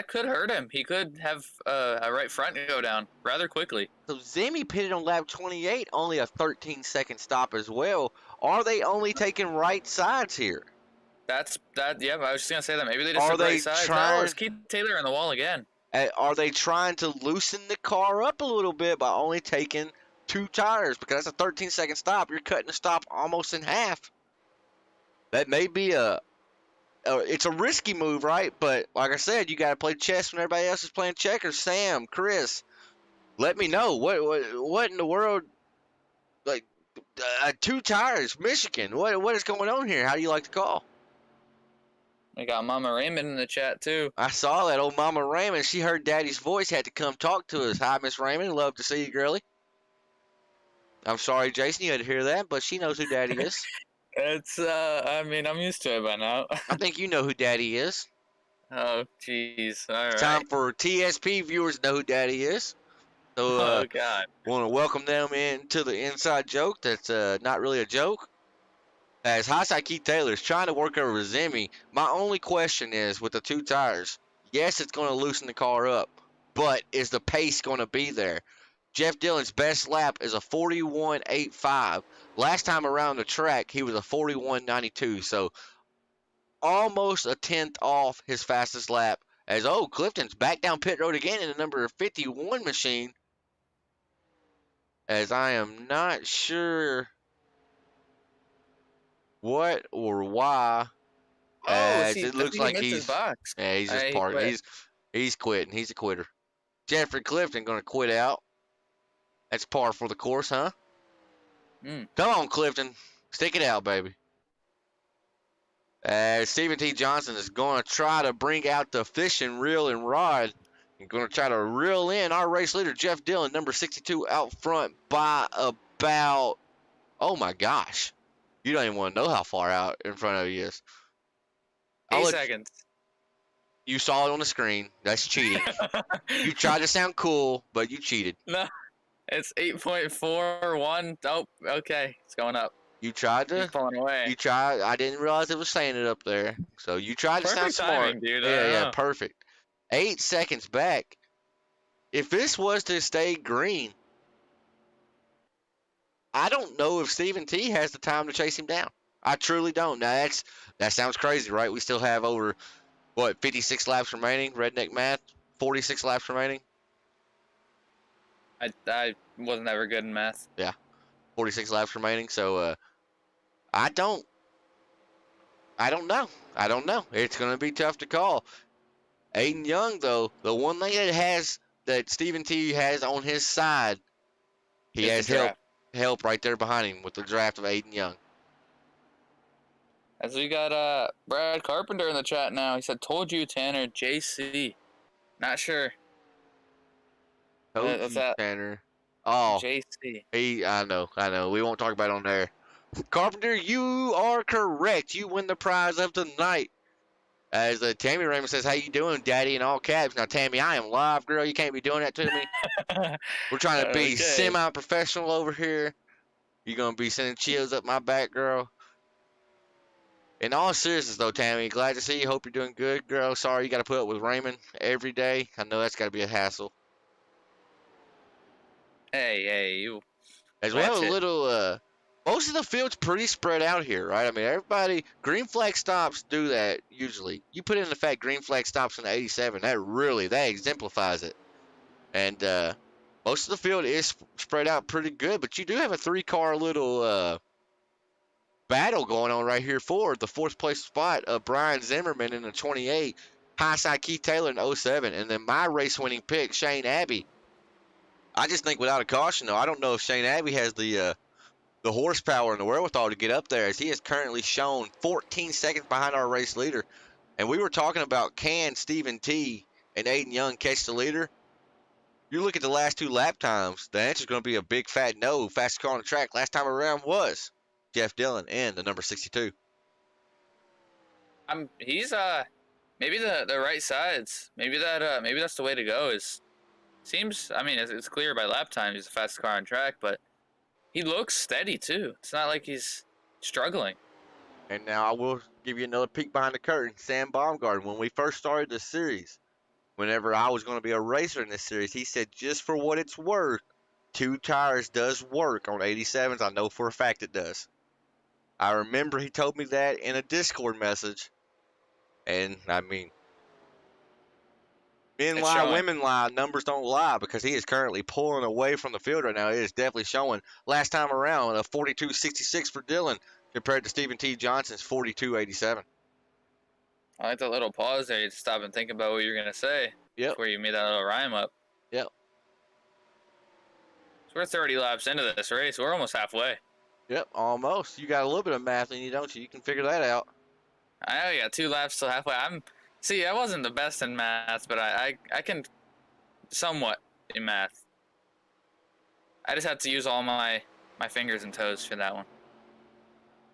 S3: could hurt him. He could have a right front go down rather quickly.
S2: So Zimmy pitted on lap 28, only a 13-second stop as well. Are they only taking right sides here?
S3: Yeah, I was just gonna say that. Maybe they just
S2: Are
S3: took
S2: they
S3: right sides.
S2: trying-
S3: No, it's Keith Taylor in the wall again.
S2: Are they trying to loosen the car up a little bit by only taking 2 tires? Because that's a 13-second stop. You're cutting the stop almost in half. That may be it's a risky move, right? But like I said, you got to play chess when everybody else is playing checkers. Sam, Chris, let me know what in the world, like 2 tires, Michigan. What is going on here? How do you like the call?
S3: We got Mama Raymond in the chat too.
S2: I saw that old Mama Raymond. She heard Daddy's voice, had to come talk to us. Hi, Miss Raymond. Love to see you, girlie. I'm sorry, Jason, you had to hear that, but she knows who Daddy is.
S3: It's I mean, I'm used to it by now.
S2: I think you know who Daddy is.
S3: Oh, jeez. All right.
S2: It's time for TSP viewers to know who Daddy is. So,
S3: Oh God.
S2: want to welcome them into the inside joke that's not really a joke. As Hindsight Keith Taylor is trying to work over Zimmy, my only question is with the 2 tires, yes, it's going to loosen the car up, but is the pace going to be there? Jeff Dillon's best lap is a 41.85. Last time around the track, he was a 41.92, so almost a tenth off his fastest lap. As, Clifton's back down pit road again in the number 51 machine. As I am not sure what or why. As it looks like he's
S3: box.
S2: Yeah, he's just parking. He's quitting. He's a quitter. Jeffrey Clifton gonna quit out. That's par for the course, huh? Come on, Clifton. Stick it out, baby. As Stephen T. Johnson is going to try to bring out the fishing reel and rod. He's going to try to reel in our race leader, Jeff Dillon, number 62, out front by about, oh my gosh. You don't even want to know how far out in front of he is.
S3: 8 seconds.
S2: You saw it on the screen. That's cheating. You tried to sound cool, but you cheated.
S3: No, it's 8.41. Oh, okay. It's going up.
S2: You tried to.
S3: He's pulling away.
S2: You tried. I didn't realize it was saying it up there. So you tried to sound smart.
S3: Timing, dude.
S2: Yeah, perfect. 8 seconds back. If this was to stay green, I don't know if Stephen T has the time to chase him down. I truly don't. Now that sounds crazy, right? We still have over 56 laps remaining. Redneck math. 46 laps remaining.
S3: I wasn't ever good in math.
S2: Yeah, 46 laps remaining. So I don't know. It's going to be tough to call. Aiden Young, though, the one thing that Stephen T has on his side, he has help right there behind him with the draft of Aiden Young.
S3: As we got Brad Carpenter in the chat now. He said, "Told you, Tanner." JC. Not sure. What's that?
S2: Tanner. Oh,
S3: JC.
S2: I know. We won't talk about it on there. Carpenter, you are correct. You win the prize of the night. As Tammy Raymond says, "How you doing, Daddy?" in all caps. Now, Tammy, I am live, girl. You can't be doing that to me. We're trying to be semi-professional over here. You're going to be sending chills up my back, girl. In all seriousness, though, Tammy, glad to see you. Hope you're doing good, girl. Sorry you got to put up with Raymond every day. I know that's got to be a hassle.
S3: Hey, you.
S2: As we have a little, most of the field's pretty spread out here, right? I mean, everybody, green flag stops do that usually. You put in the fact green flag stops in the 87, that exemplifies it. And most of the field is spread out pretty good, but you do have a 3-car little battle going on right here for the 4th place spot of Brian Zimmerman in the 28, Hindsight Keith Taylor in 07, and then my race winning pick, Shane Abbey. I just think without a caution, though, I don't know if Shane Abbey has the horsepower and the wherewithal to get up there, as he is currently shown 14 seconds behind our race leader. And we were talking about, can Stephen T and Aiden Young catch the leader? You look at the last 2 lap times, the answer is going to be a big fat no. Fastest car on the track last time around was Jeff Dillon and the number 62.
S3: He's maybe the right sides. Maybe that's the way to go. Seems, I mean, it's clear by lap time he's the fastest car on track, but he looks steady too. It's not like he's struggling.
S2: And now I will give you another peek behind the curtain. Sam Baumgarten, when we first started this series, whenever I was going to be a racer in this series, he said, just for what it's worth, 2 tires does work on 87s. I know for a fact it does. I remember he told me that in a Discord message. And, I mean, men
S3: It's
S2: lie,
S3: showing.
S2: women lie, numbers don't lie, because he is currently pulling away from the field right now. It is definitely showing. Last time around, a 42.66 for Dylan compared to Stephen T. Johnson's 42.87.
S3: I like the little pause there. You stop and think about what you're gonna say
S2: Yep,
S3: before you made that little rhyme up.
S2: yep,
S3: So we're 30 laps into this race. We're almost halfway.
S2: yep, almost. You got a little bit of math in you, don't you? You can figure that out.
S3: I know you got 2 laps till halfway. See, I wasn't the best in math, but I can somewhat in math. I just had to use all my fingers and toes for that one.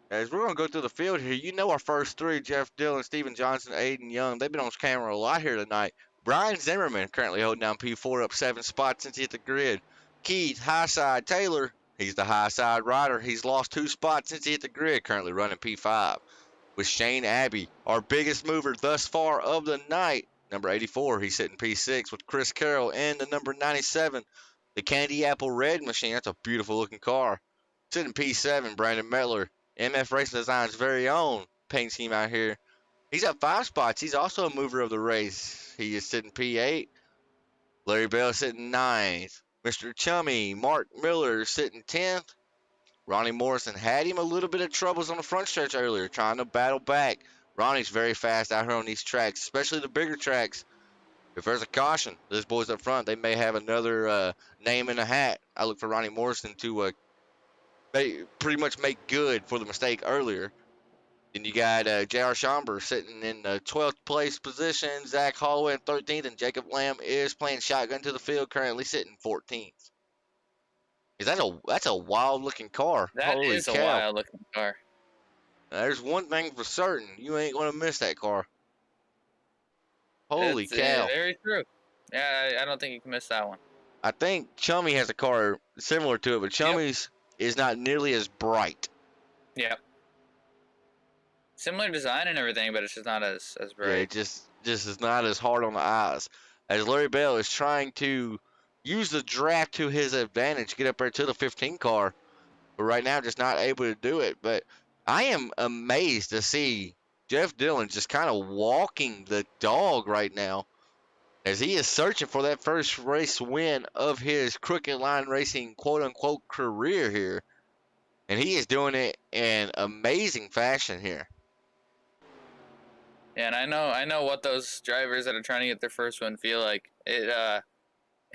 S2: As we're going to go through the field here, you know our first 3, Jeff Dillon, Steven Johnson, Aiden Young, they've been on camera a lot here tonight. Brian Zimmerman currently holding down P4, up 7 spots since he hit the grid. Keith Highside Taylor, he's the high side rider. He's lost 2 spots since he hit the grid, currently running P5. With Shane Abbey, our biggest mover thus far of the night, number 84, he's sitting P6 with Chris Carroll and the number 97, the Candy Apple Red Machine. That's a beautiful looking car. Sitting P7, Brandon Mettler. MF Racing Design's very own paint scheme out here. He's up 5 spots. He's also a mover of the race. He is sitting P8. Larry Bell sitting 9th. Mr. Chummy, Mark Miller sitting 10th. Ronnie Morrison had him a little bit of troubles on the front stretch earlier, trying to battle back. Ronnie's very fast out here on these tracks, especially the bigger tracks. If there's a caution, those boys up front, they may have another name in the hat. I look for Ronnie Morrison to pretty much make good for the mistake earlier. Then you got J.R. Schomburg sitting in the 12th place position, Zach Holloway in 13th, and Jacob Lamb is playing shotgun to the field, currently sitting 14th. That's a wild looking car.
S3: That
S2: Holy
S3: is a
S2: cow.
S3: wild looking car.
S2: There's one thing for certain, you ain't gonna miss that car. Holy
S3: It's,
S2: cow.
S3: very true. Yeah, I don't think you can miss that one.
S2: I think Chummy has a car similar to it, but Chummy's is not nearly as bright.
S3: Yep. Similar design and everything, but it's just not as bright.
S2: Yeah, it just is not as hard on the eyes. As Larry Bell is trying to use the draft to his advantage, get up there to the 15 car, but right now just not able to do it. But I am amazed to see Jeff Dillon just kind of walking the dog right now, as he is searching for that first race win of his Crooked Line Racing quote-unquote career here. And he is doing it in amazing fashion here.
S3: Yeah, and I know what those drivers that are trying to get their first win feel like.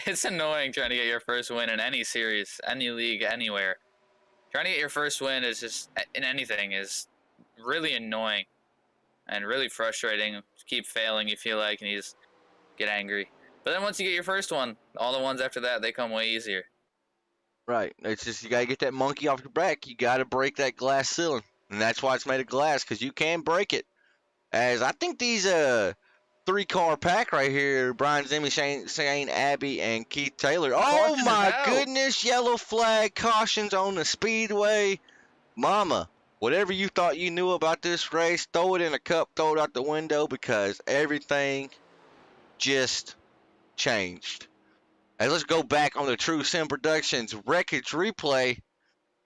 S3: It's annoying trying to get your first win in any series, any league, anywhere. Trying to get your first win is just in anything is really annoying and really frustrating. Keep failing, you feel like, and you just get angry. But then once you get your first one, all the ones after that, they come way easier.
S2: Right. It's just you got to get that monkey off your back. You got to break that glass ceiling. And that's why it's made of glass, because you can break it. As I think these 3-car pack right here, Brian Zimmy, Shane Abbey, and Keith Taylor. Oh
S3: Caution is
S2: my
S3: out.
S2: goodness, yellow flag, cautions on the speedway. Mama, whatever you thought you knew about this race, throw it in a cup, throw it out the window, because everything just changed. And let's go back on the True Sim Productions wreckage replay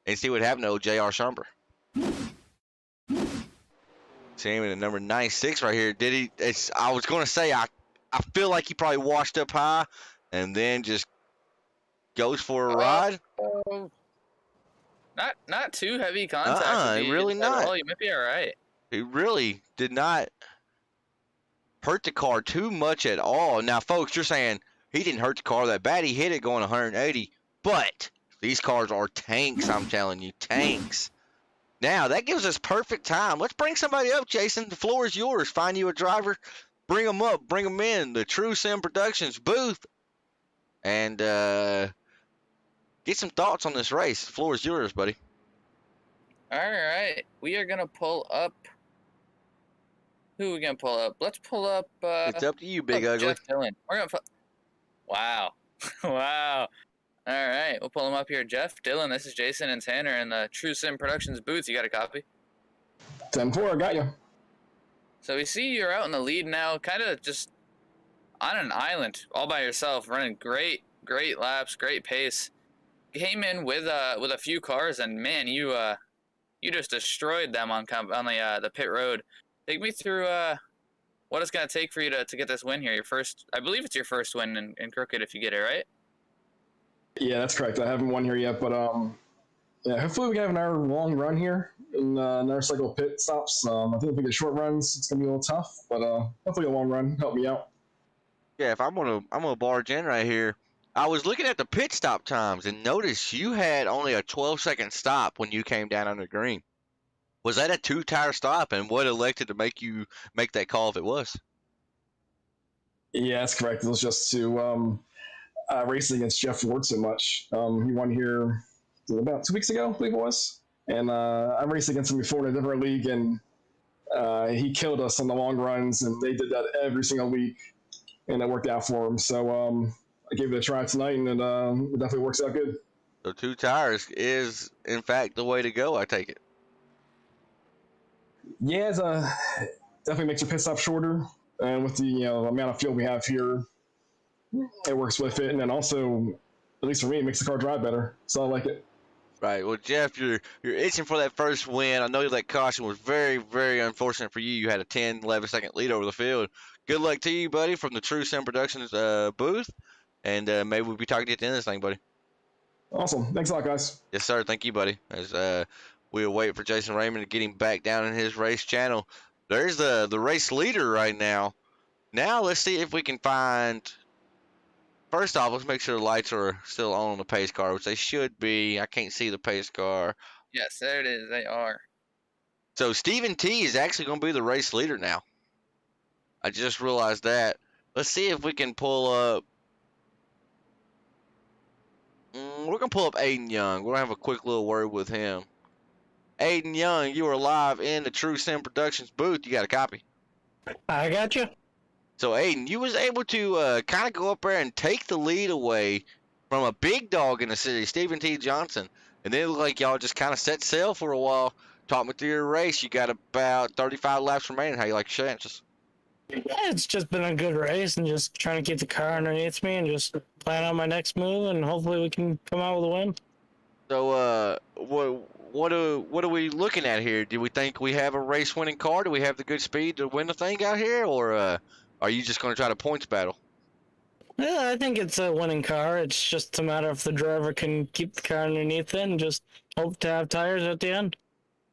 S2: and see what happened to old J.R. Schomburg. See him in the number 96 right here. Did he? I was going to say, I feel like he probably washed up high and then just goes for a ride.
S3: Not too heavy contact.
S2: Really not.
S3: You might be all right.
S2: He really did not hurt the car too much at all. Now, folks, you're saying he didn't hurt the car that bad. He hit it going 180. But these cars are tanks, I'm telling you, tanks. Now, that gives us perfect time. Let's bring somebody up, Jason. The floor is yours. Find you a driver. Bring them up. Bring them in. The True Sim Productions booth. And get some thoughts on this race. The floor is yours, buddy.
S3: All right. We are going to pull up. Who are we going to pull up? Let's pull up.
S2: It's up to you, Big Ugly.
S3: Jeff Dillon. We're going to Wow. Wow. All right. We'll pull him up here. Jeff Dillon, this is Jason and Tanner in the True Sim Productions booth. You got a copy?
S4: 10-4, I got you.
S3: So we see you're out in the lead now, kind of just on an island all by yourself, running great laps, great pace. Came in with a few cars, and man, you just destroyed them on the pit road. Take me through what it's gonna take for you to get this win here. Your first, I believe it's your first win in Crooked if you get it right.
S4: Yeah, that's correct. I haven't won here yet, but yeah, hopefully we can have an hour-long run here in another cycle of pit stops. I think if we get short runs, it's gonna be a little tough, but hopefully a long run help me out.
S2: Yeah, if I'm gonna barge in right here. I was looking at the pit stop times and noticed you had only a 12-second stop when you came down under green. Was that a 2-tire stop, and what elected to make you make that call if it was?
S4: Yeah, that's correct. It was just to race against Jeff Ward so much. He won here about 2 weeks ago, I believe it was, and I raced against him before in a different league, and he killed us on the long runs, and they did that every single week, and it worked out for him. So I gave it a try tonight, and it definitely works out good.
S2: So 2 tires is, in fact, the way to go, I take it.
S4: Yeah, it's, definitely makes your pit stop shorter, and with the amount of fuel we have here, it works with it. And then also, at least for me, it makes the car drive better. So I like it.
S2: Right. Well, Jeff, you're itching for that first win. I know that caution was very, very unfortunate for you. You had a 10, 11-second lead over the field. Good luck to you, buddy, from the True Sim Productions booth. And maybe we'll be talking to you at the end of this thing, buddy.
S4: Awesome. Thanks a lot, guys.
S2: Yes, sir. Thank you, buddy. As we'll wait for Jason Raymond to get him back down in his race channel. There's the race leader right now. Now let's see if we can find. First off, let's make sure the lights are still on the pace car, which they should be. I can't see the pace car.
S3: Yes, there it is. They are.
S2: So Stephen T is actually going to be the race leader now. I just realized that. Let's see if we can pull up. We're going to pull up Aiden Young. We're going to have a quick little word with him. Aiden Young, you are live in the True Sim Productions booth. You got a copy?
S5: I got you.
S2: So, Aiden, you was able to kind of go up there and take the lead away from a big dog in the city, Stephen T. Johnson. And then it looked like y'all just kind of set sail for a while. Talk me through your race. You got about 35 laps remaining. How you like your chances?
S5: Yeah, it's just been a good race and just trying to keep the car underneath me and just plan out my next move and hopefully we can come out with a win.
S2: So, what are we looking at here? Do we think we have a race-winning car? Do we have the good speed to win the thing out here, or are you just going to try to points battle?
S5: Yeah, I think it's a winning car. It's just a matter if the driver can keep the car underneath it and just hope to have tires at the end.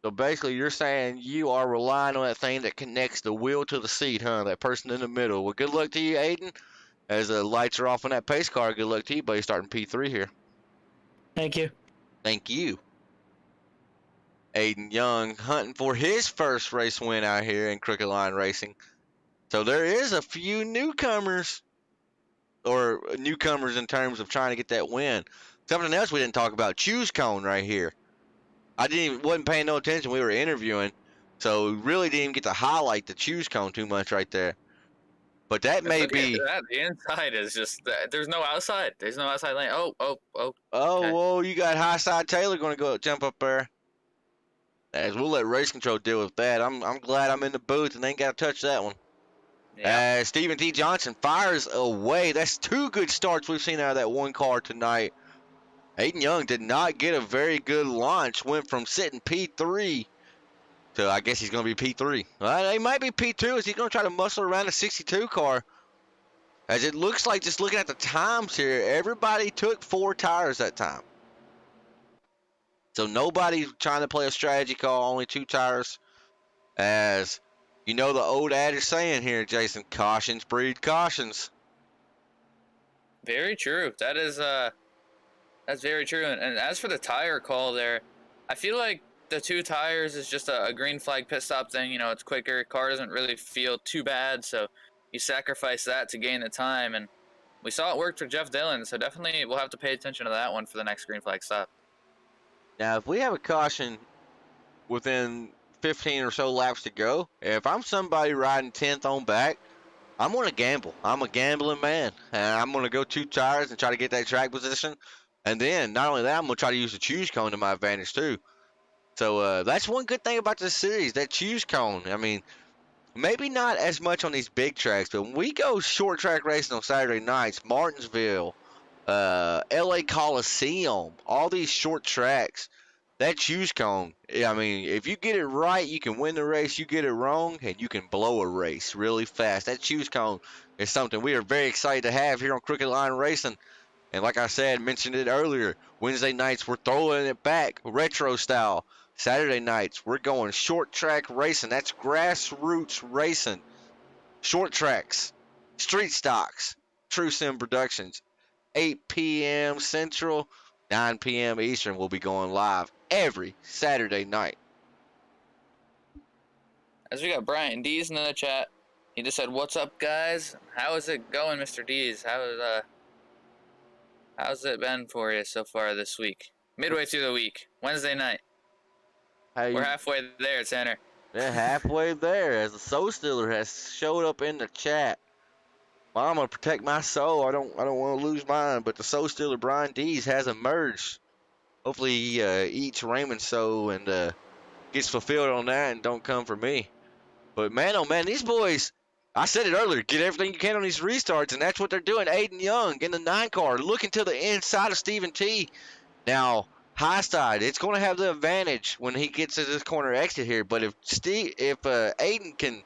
S2: So basically, you're saying you are relying on that thing that connects the wheel to the seat, huh? That person in the middle. Well, good luck to you, Aiden. As the lights are off on that pace car, good luck to you, buddy, starting P3 here.
S5: Thank you.
S2: Thank you. Aiden Young hunting for his first race win out here in Crooked Line Racing. So there is a few newcomers, or newcomers in terms of trying to get that win. Something else we didn't talk about, Choose Cone right here. Wasn't paying no attention. We were interviewing, so we really didn't even get to highlight the Choose Cone too much right there. But that may be.
S3: The inside is just there's no outside. There's no outside lane. Oh.
S2: Oh,
S3: Okay.
S2: whoa! You got High Side Taylor going to go jump up there. As we'll let Race Control deal with that. I'm glad I'm in the booth and they ain't got to touch that one.
S3: Yeah.
S2: Stephen T. Johnson fires away. That's 2 good starts we've seen out of that one car tonight. Aiden Young did not get a very good launch. Went from sitting P3 to, I guess he's going to be P3. Well, he might be P2 as he's going to try to muscle around a 62 car. As it looks like, just looking at the times here, everybody took 4 tires that time. So nobody's trying to play a strategy call, only 2 tires. As you know the old adage saying here, Jason, cautions breed cautions.
S3: Very true. That is that's very true. And as for the tire call there, I feel like the 2 tires is just a green flag pit stop thing. You know, it's quicker. Car doesn't really feel too bad, so you sacrifice that to gain the time. And we saw it work for Jeff Dillon, so definitely we'll have to pay attention to that one for the next green flag stop.
S2: Now, if we have a caution within 15 or so laps to go, if I'm somebody riding 10th on back, I'm going to gamble. I'm a gambling man, and I'm going to go 2 tires and try to get that track position. And then, not only that, I'm going to try to use the Choose Cone to my advantage, too. So, that's one good thing about this series, that Choose Cone. I mean, maybe not as much on these big tracks, but when we go short track racing on Saturday nights, Martinsville, LA Coliseum, all these short tracks, that choose cone, I mean, if you get it right, you can win the race. You get it wrong, and you can blow a race really fast. That choose cone is something we are very excited to have here on Crooked Line Racing. And like I said, mentioned it earlier, Wednesday nights we're throwing it back retro style. Saturday nights we're going short track racing. That's grassroots racing. Short tracks, street stocks, True Sim Productions. 8 p.m. Central, 9 p.m. Eastern. We'll be going live every Saturday night.
S3: As we got Brian Dees in the chat, he just said, "What's up, guys? How is it going, Mr. Dees? How's it been for you so far this week? Midway through the week, Wednesday night. We're halfway there, Tanner."
S2: They're halfway there, as the Soul Stealer has showed up in the chat. I'm gonna protect my soul. I don't want to lose mine. But the Soul Stealer Brian Dees has emerged. Hopefully he eats Raymond's soul and gets fulfilled on that and don't come for me. But man, oh man, these boys. I said it earlier. Get everything you can on these restarts, and that's what they're doing. Aiden Young in the 9 car, looking to the inside of Stephen T. Now, high side, it's going to have the advantage when he gets to this corner exit here. But if Aiden can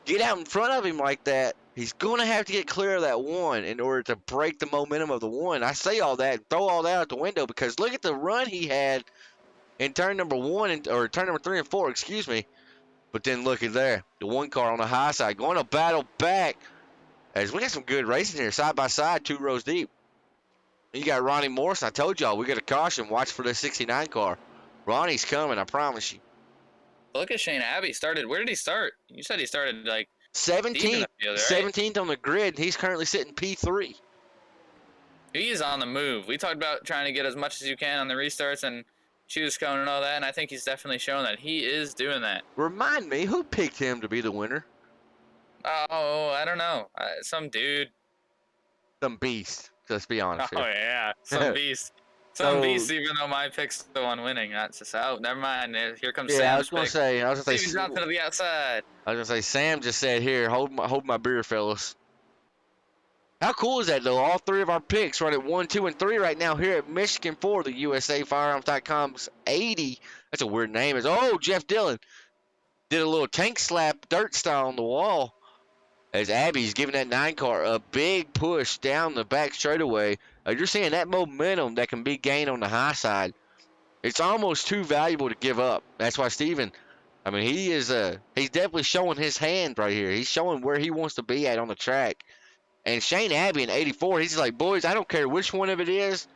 S2: get out in front of him like that, he's going to have to get clear of that 1 in order to break the momentum of the 1. I say all that, throw all that out the window, because look at the run he had in turn number 1 or turn number 3 and 4, excuse me. But then look at there, the 1 car on the high side going to battle back. As we got some good racing here, side by side, 2 rows deep. You got Ronnie Morrison. I told y'all we got a caution. Watch for the 69 car. Ronnie's coming, I promise you.
S3: Look at Shane Abbey. Where did he start? You said he started like
S2: 17th,
S3: field, right?
S2: 17th on the grid. He's currently sitting P3.
S3: He's on the move. We talked about trying to get as much as you can on the restarts and choose cone and all that, and I think he's definitely shown that he is doing that.
S2: Remind me, who picked him to be the winner?
S3: Oh, I don't know. Some dude.
S2: Some beast. Let's be honest
S3: Oh
S2: here.
S3: yeah, some beast. Some beast. Even though my pick's the one winning. That's just never mind. Here comes Sam's
S2: I was gonna
S3: pick.
S2: say.
S3: Steven's out to the outside.
S2: I was gonna say. Sam just said, "Here, hold my beer, fellas." How cool is that, though? All 3 of our picks run at 1, 2, and 3 right now here at Michigan for the USAFirearms.com's 80. That's a weird name. Jeff Dillon did a little tank slap dirt style on the wall as Abby's giving that 9 car a big push down the back straightaway. You're seeing that momentum that can be gained on the high side. It's almost too valuable to give up. That's why Steven, I mean, he's definitely showing his hand right here. He's showing where he wants to be at on the track. And Shane Abbey in 84, he's like, boys, I don't care which one of it is.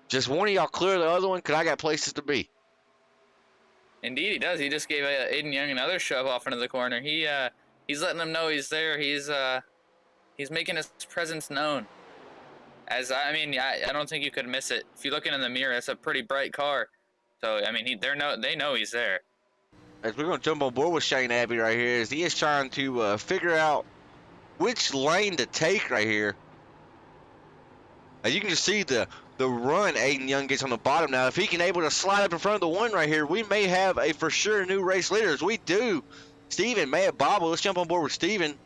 S2: Just one of y'all clear the other one because I got places to be.
S3: Indeed, he does. He just gave Aiden Young another shove off into the corner. He's letting them know he's there. He's making his presence known. I don't think you could miss it. If you're looking in the mirror, it's a pretty bright car. So I mean, they know he's there.
S2: As we're gonna jump on board with Shane Abbey right here, as he is trying to figure out which lane to take right here. As you can just see the run Aiden Young gets on the bottom now. If he can able to slide up in front of the 1 right here, we may have a for sure new race leader. As we do, Steven may have bobbled. Let's jump on board with Steven.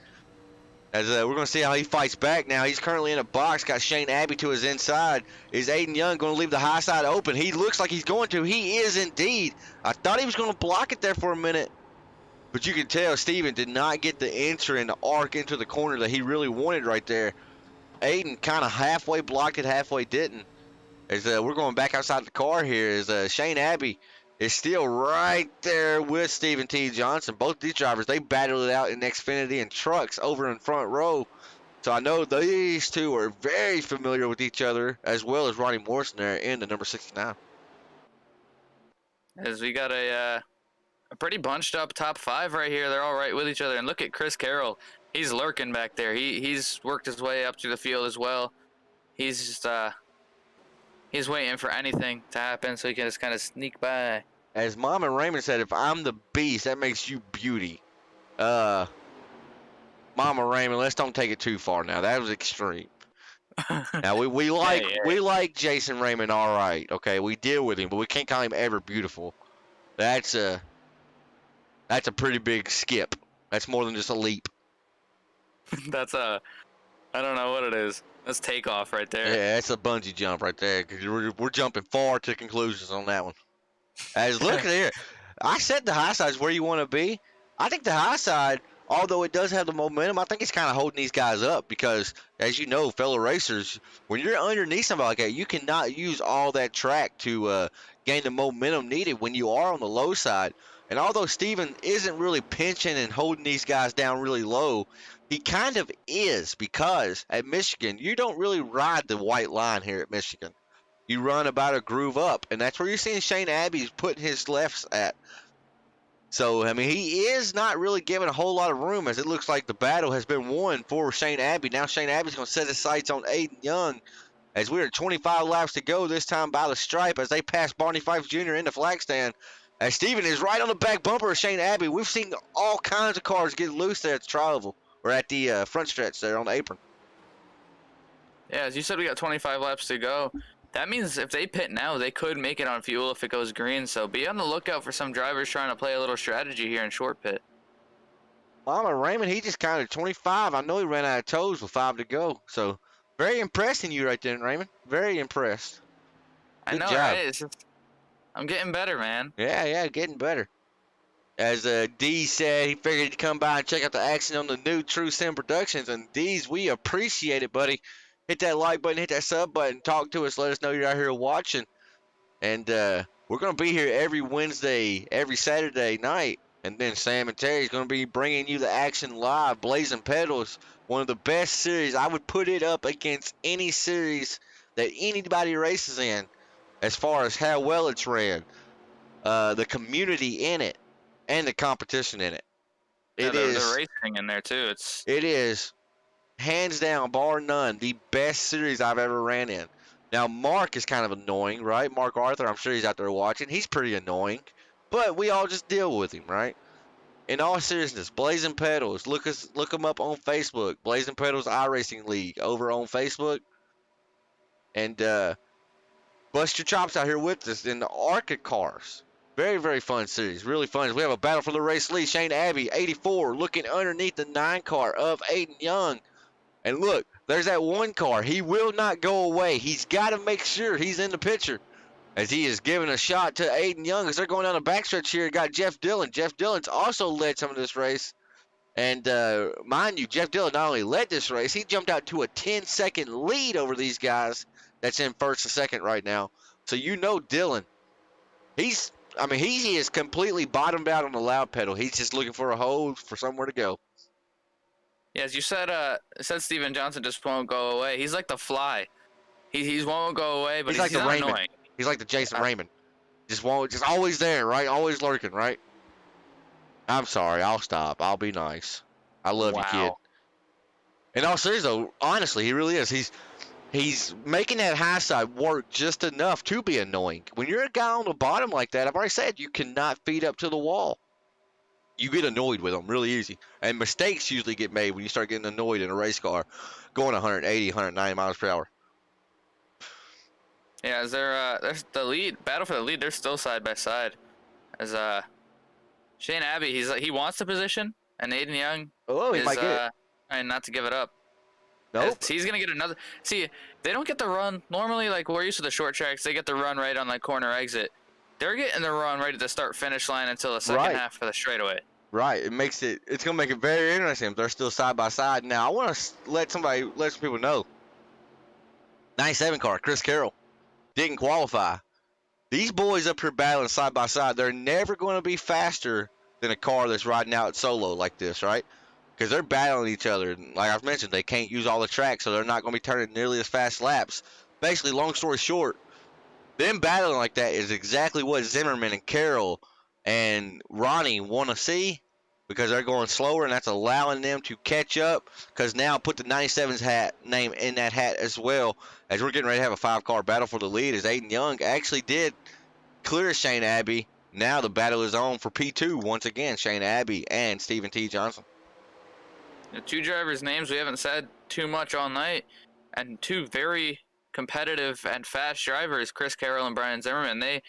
S2: As we're going to see how he fights back now. He's currently in a box, got Shane Abbey to his inside. Is Aiden Young going to leave the high side open? He looks like he's going to. He is indeed. I thought he was going to block it there for a minute. But you can tell Steven did not get the entry and the arc into the corner that he really wanted right there. Aiden kind of halfway blocked it, halfway didn't. As we're going back outside the car here, as Shane Abbey is still right there with Stephen T. Johnson. Both these drivers, they battled it out in Xfinity and trucks over in front row. So I know these two are very familiar with each other, as well as Ronnie Morrison there in the number 69.
S3: As we got a pretty bunched up top 5 right here. They're all right with each other. And look at Chris Carroll. He's lurking back there. He's worked his way up to the field as well. He's just he's waiting for anything to happen so he can just kind of sneak by.
S2: As Mom and Raymond said, if I'm the beast, that makes you beauty. Mama Raymond, let's don't take it too far now. That was extreme. Now we like Jason Raymond, all right. Okay, we deal with him, but we can't call him ever beautiful. That's a pretty big skip. That's more than just a leap.
S3: That's a, I don't know what it is. That's takeoff right there.
S2: Yeah, that's a bungee jump right there. Cause we're jumping far to conclusions on that one. As look at here, I said the high side is where you want to be. I think the high side, although it does have the momentum, I think it's kind of holding these guys up because, as you know, fellow racers, when you're underneath somebody like that, you cannot use all that track to gain the momentum needed when you are on the low side. And although Steven isn't really pinching and holding these guys down really low, he kind of is because at Michigan, you don't really ride the white line here at Michigan. You run about a groove up, and that's where you're seeing Shane Abbey putting his lefts at. So, I mean, he is not really given a whole lot of room as it looks like the battle has been won for Shane Abbey. Now Shane Abbey's going to set his sights on Aiden Young as we are 25 laps to go, this time by the stripe as they pass Barney Fife Jr. in the flag stand. As Steven is right on the back bumper of Shane Abbey. We've seen all kinds of cars get loose there at the tri-oval, or at the front stretch there on the apron.
S3: Yeah, as you said, we got 25 laps to go. That means if they pit now, they could make it on fuel if it goes green. So be on the lookout for some drivers trying to play a little strategy here in short pit.
S2: Mama Raymond, he just counted 25. I know he ran out of toes with 5 to go. So very impressing you right there, Raymond. Very impressed.
S3: I
S2: Good
S3: know,
S2: job.
S3: right? It's just, I'm getting better, man.
S2: Yeah, getting better. As D said, he figured he'd come by and check out the action on the new True Sim Productions. And D's, we appreciate it, buddy. Hit that like button, hit that sub button, talk to us, let us know you're out here watching. And we're going to be here every Wednesday, every Saturday night. And then Sam and Terry's going to be bringing you the action live. Blazing Pedals, one of the best series. I would put it up against any series that anybody races in as far as how well it's ran, the community in it, and the competition in it.
S3: Yeah, the racing in there too.
S2: It is, hands down, bar none, the best series I've ever ran in. Now, Mark is kind of annoying, right? Mark Arthur, I'm sure he's out there watching. He's pretty annoying, but we all just deal with him, right? In all seriousness, Blazing Pedals, look them up on Facebook. Blazing Pedals iRacing League over on Facebook. And bust your chops out here with us in the ARCA cars. Very, very fun series. Really fun. We have a battle for the race lead. Shane Abbey, 84, looking underneath the 9 car of Aiden Young. And look, there's that 1 car. He will not go away. He's got to make sure he's in the picture as he is giving a shot to Aiden Young as they're going down the backstretch here. Got Jeff Dillon. Jeff Dillon's also led some of this race. And mind you, Jeff Dillon not only led this race, he jumped out to a 10-second lead over these guys that's in first and second right now. So you know Dillon, he is completely bottomed out on the loud pedal. He's just looking for a hole for somewhere to go.
S3: Yeah, as you said, Steven Johnson just won't go away. He's like the fly. He won't go away, but he's
S2: like the
S3: not
S2: Raymond.
S3: annoying.
S2: He's like the Jason Raymond. Just always there, right? Always lurking, right? I'm sorry. I'll stop. I'll be nice. I love you, kid. In all seriousness, though, honestly, he really is. He's making that high side work just enough to be annoying. When you're a guy on the bottom like that, I've already said, you cannot feed up to the wall. You get annoyed with them really easy. And mistakes usually get made when you start getting annoyed in a race car going 180, 190 miles per hour.
S3: Yeah, there's the lead, battle for the lead, they're still side by side. As Shane Abbey, he wants the position, and Aiden Young
S2: He might get it.
S3: Trying not to give it up.
S2: Nope.
S3: He's gonna get another. See, they don't get the run normally. Like we're used to the short tracks, they get the run right on the corner exit. They're getting the run right at the start finish line until the second half of the straightaway.
S2: Right. It's gonna make it very interesting if they're still side by side. Now I want to let some people know. 97 car, Chris Carroll, didn't qualify. These boys up here battling side by side, they're never going to be faster than a car that's riding out solo like this, right? Because they're battling each other. And like I've mentioned, they can't use all the track, so they're not going to be turning nearly as fast laps. Basically, long story short, them battling like that is exactly what Zimmerman and Carroll and Ronnie want to see, because they're going slower, and that's allowing them to catch up. Because now put the 97's name in that hat as well, as we're getting ready to have a 5-car battle for the lead, as Aiden Young actually did clear Shane Abbey. Now the battle is on for P2 once again, Shane Abbey and Stephen T. Johnson.
S3: The 2 drivers' names we haven't said too much all night, and 2 very competitive and fast drivers, Chris Carroll and Brian Zimmerman. They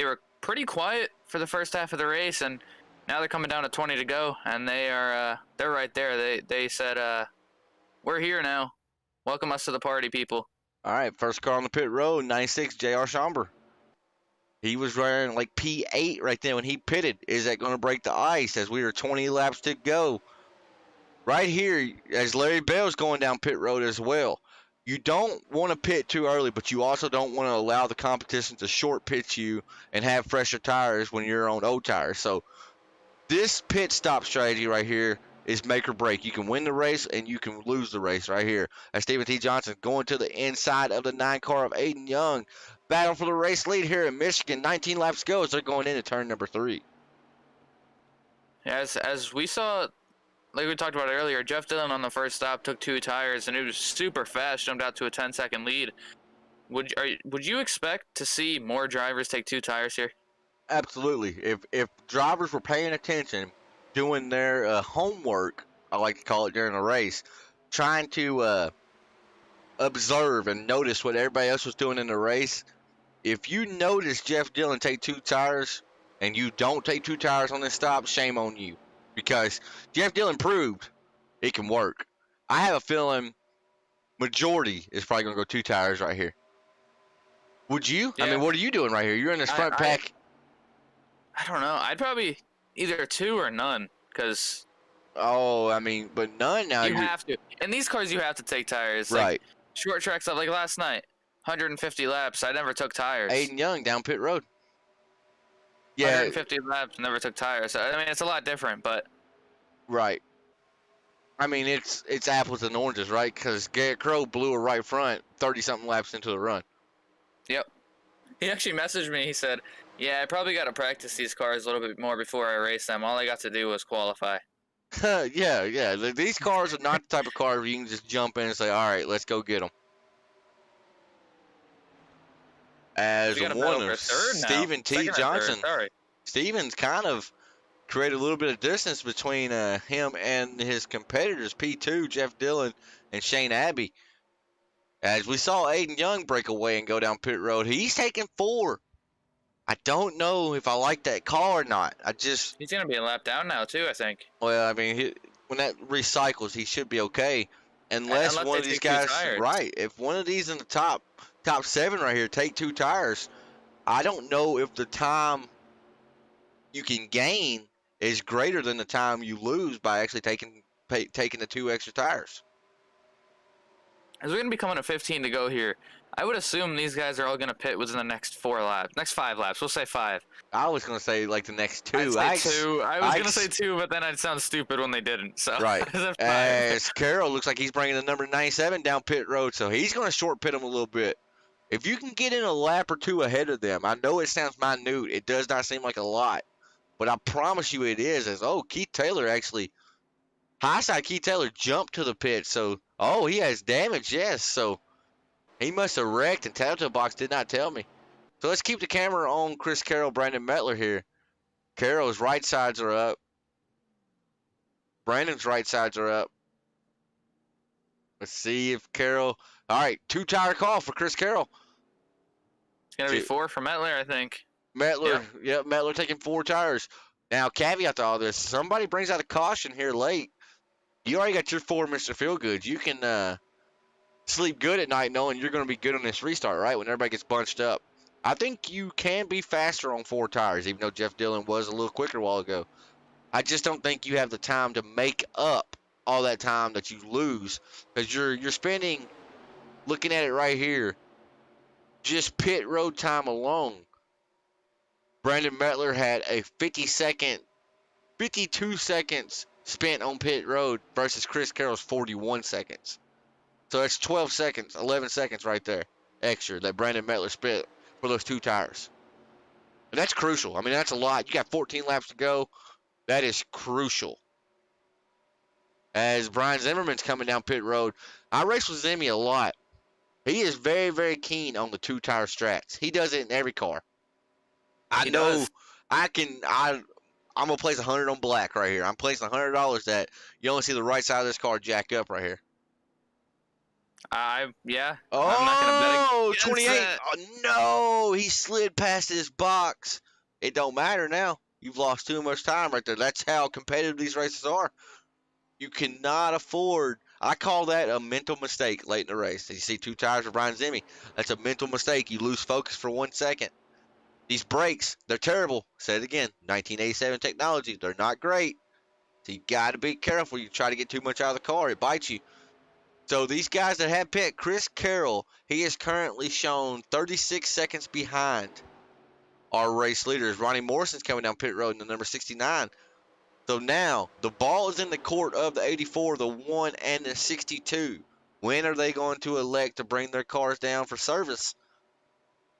S3: were pretty quiet for the first half of the race, and now they're coming down to 20 to go, and they're right there. They said, we're here now. Welcome us to the party, people.
S2: All right, first car on the pit road, 96 J.R. Schomburg. He was running like P8 right there when he pitted. Is that going to break the ice as we are 20 laps to go? Right here, as Larry Bell's going down pit road as well. You don't want to pit too early, but you also don't want to allow the competition to short pit you and have fresher tires when you're on old tires. So this pit stop strategy right here is make or break. You can win the race and you can lose the race right here. As Stephen T. Johnson going to the inside of the 9 car of Aiden Young. Battle for the race lead here in Michigan. 19 laps to go as they're going into turn number 3.
S3: As we saw, like we talked about earlier, Jeff Dillon on the first stop took 2 tires, and it was super fast, jumped out to a 10-second lead. Would you expect to see more drivers take 2 tires here?
S2: Absolutely. If drivers were paying attention, doing their homework, I like to call it, during a race, trying to observe and notice what everybody else was doing in the race, if you notice Jeff Dillon take 2 tires and you don't take 2 tires on this stop, shame on you. Because Jeff Dillon proved it can work. I have a feeling majority is probably going to go 2 tires right here. Would you?
S3: Yeah.
S2: I mean, what are you doing right here? You're in this front pack.
S3: I don't know. I'd probably either 2 or none, because
S2: Oh, I mean, but none now.
S3: you have to. In these cars, you have to take tires. Like,
S2: Right.
S3: short track stuff, like last night, 150 laps. I never took tires.
S2: Aiden Young down pit road. Yeah,
S3: 150 laps, never took tires. So, I mean, it's a lot different, but
S2: right. I mean, it's apples and oranges, right? Because Garrett Crow blew a right front 30-something laps into the run.
S3: yep. He actually messaged me. He said, "Yeah, I probably got to practice these cars a little bit more before I race them. All I got to do was qualify."
S2: Yeah. These cars are not the type of car where you can just jump in and say, all right, let's go get them. As
S3: We got a
S2: one
S3: battle for
S2: of
S3: third now.
S2: Stephen T.
S3: Second or third,
S2: Johnson,
S3: sorry.
S2: Stephen's kind of created a little bit of distance between him and his competitors, P2, Jeff Dillon, and Shane Abbey. As we saw Aiden Young break away and go down pit road, he's taking 4. I don't know if I like that call or not.
S3: He's going to be a lap down now, too, I think.
S2: Well, I mean, when that recycles, he should be okay. Unless one
S3: they
S2: of these
S3: take 2
S2: guys,
S3: tires.
S2: right? If one of these in the top 7 right here take 2 tires, I don't know if the time you can gain is greater than the time you lose by actually taking the 2 extra tires.
S3: As we're going to be coming to 15 to go here, I would assume these guys are all going to pit within the next 5 laps. We'll say 5.
S2: I was gonna say like the next 2.
S3: I'd say 2. I was going to say 2, but then I'd sound stupid when they didn't. So
S2: Right.
S3: I said 5.
S2: As Carroll looks like he's bringing the number 97 down pit road, so he's going to short pit him a little bit. If you can get in a lap or 2 ahead of them, I know it sounds minute. It does not seem like a lot, but I promise you it is. Keith Taylor actually, high side Keith Taylor jumped to the pit, so he has damage, yes. So he must have wrecked, and Tattletale Box did not tell me. So let's keep the camera on Chris Carroll, Brandon Mettler here. Carroll's right sides are up. Brandon's right sides are up. Let's see if Carroll. All right, 2 tire call for Chris Carroll.
S3: It's going to be 4 for Mettler, I think.
S2: Mettler, yep, Mettler taking 4 tires. Now, caveat to all this, somebody brings out a caution here late. You already got your 4, Mr. Feelgood. You can sleep good at night knowing you're going to be good on this restart, right, when everybody gets bunched up. I think you can be faster on 4 tires, even though Jeff Dillon was a little quicker a while ago. I just don't think you have the time to make up all that time that you lose, because you're spending, looking at it right here, just pit road time alone. Brandon Mettler had a 52 seconds spent on pit road versus Chris Carroll's 41 seconds. So that's 12 seconds, 11 seconds right there extra that Brandon Mettler spent for those 2 tires. And that's crucial. I mean, that's a lot. You got 14 laps to go. That is crucial. As Brian Zimmerman's coming down pit road, I race with Zimmy a lot. He is very, very keen on the 2 tire strats. He does it in every car. I'm gonna place 100 on black right here. I'm placing $100 that you only see the right side of this car jack up right here.
S3: Yeah.
S2: Oh,
S3: I'm not gonna bet against
S2: 28.
S3: that.
S2: Oh, no, he slid past his box. It don't matter now. You've lost too much time right there. That's how competitive these races are. You cannot afford. I call that a mental mistake late in the race. You see 2 tires of Brian Zimmy. That's a mental mistake. You lose focus for 1 second. These brakes, they're terrible. Say it again. 1987 technology. They're not great. So you got to be careful. You try to get too much out of the car, it bites you. So these guys that have pit, Chris Carroll, he is currently shown 36 seconds behind our race leaders. Ronnie Morrison's coming down pit road in the number 69. So now the ball is in the court of the 84, the 1, and the 62. When are they going to elect to bring their cars down for service?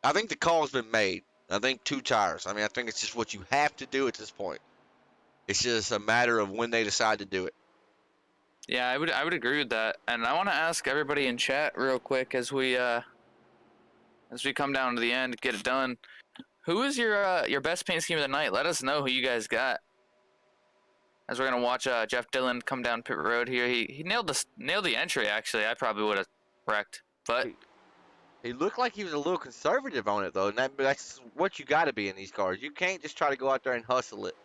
S2: I think the call's been made. I think 2 tires. I mean, I think it's just what you have to do at this point. It's just a matter of when they decide to do it.
S3: Yeah, I would agree with that. And I want to ask everybody in chat real quick as we come down to the end, get it done. Who is your best paint scheme of the night? Let us know who you guys got. As we're gonna watch Jeff Dillon come down pit road here. He nailed the entry actually. I probably would have wrecked, but
S2: he looked like he was a little conservative on it though, and that's what you got to be in these cars. You can't just try to go out there and hustle it.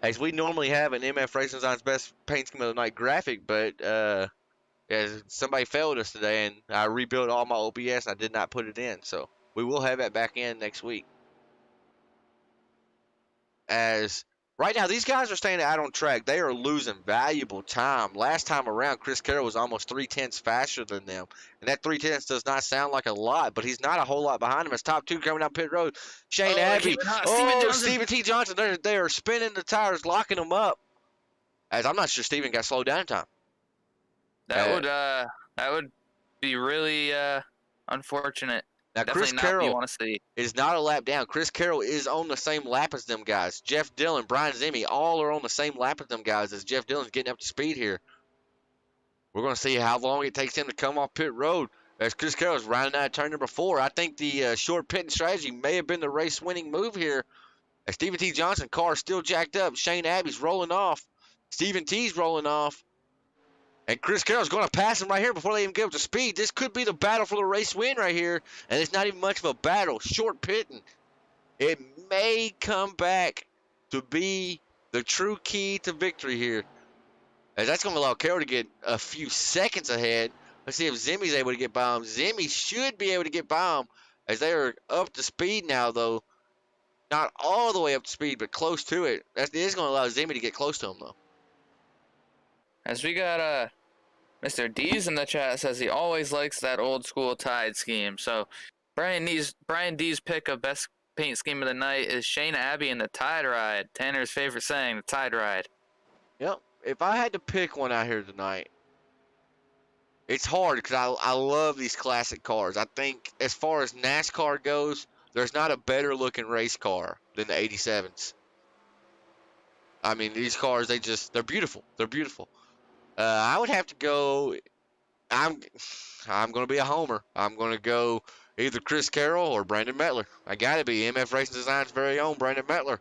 S2: As we normally have an MF Racing Design's best paint scheme of the night graphic, but yeah, somebody failed us today, and I rebuilt all my OBS. I did not put it in, so we will have that back in next week. As right now, these guys are staying out on track. They are losing valuable time. Last time around, Chris Carroll was almost 3/10 faster than them. And that 3/10 does not sound like a lot, but he's not a whole lot behind him. It's top 2 coming down pit road. Shane Abbey. Oh, Stephen T. Johnson. They are spinning the tires, locking them up. As I'm not sure Stephen got slowed down in time.
S3: That would be really unfortunate.
S2: Now,
S3: Definitely
S2: Chris Carroll
S3: you want to see.
S2: is not a lap down. Chris Carroll is on the same lap as them guys. Jeff Dillon, Brian Zimmy, all are on the same lap as them guys as Jeff Dillon's getting up to speed here. We're going to see how long it takes him to come off pit road as Chris Carroll's rounding out turn number 4. I think the short pitting strategy may have been the race-winning move here. As Stephen T. Johnson, car still jacked up. Shane Abbey's rolling off. Stephen T's rolling off. And Chris Carroll's going to pass him right here before they even get up to speed. This could be the battle for the race win right here. And it's not even much of a battle. Short pitting. It may come back to be the true key to victory here. As that's going to allow Carroll to get a few seconds ahead. Let's see if Zimmy's able to get by him. Zimmy should be able to get by him. As they are up to speed now, though. Not all the way up to speed, but close to it. That is going to allow Zimmy to get close to him, though.
S3: As we got Mr. D's in the chat says he always likes that old school tide scheme. So Brian D's pick of best paint scheme of the night is Shane Abbey and the Tide Ride. Tanner's favorite saying, the Tide Ride.
S2: Yep. If I had to pick one out here tonight, it's hard because I love these classic cars. I think as far as NASCAR goes, there's not a better looking race car than the 87s. I mean, these cars, they're beautiful. They're beautiful. I would have to go. I'm going to be a homer. I'm going to go either Chris Carroll or Brandon Mettler. I got to be MF Racing Design's very own Brandon Mettler.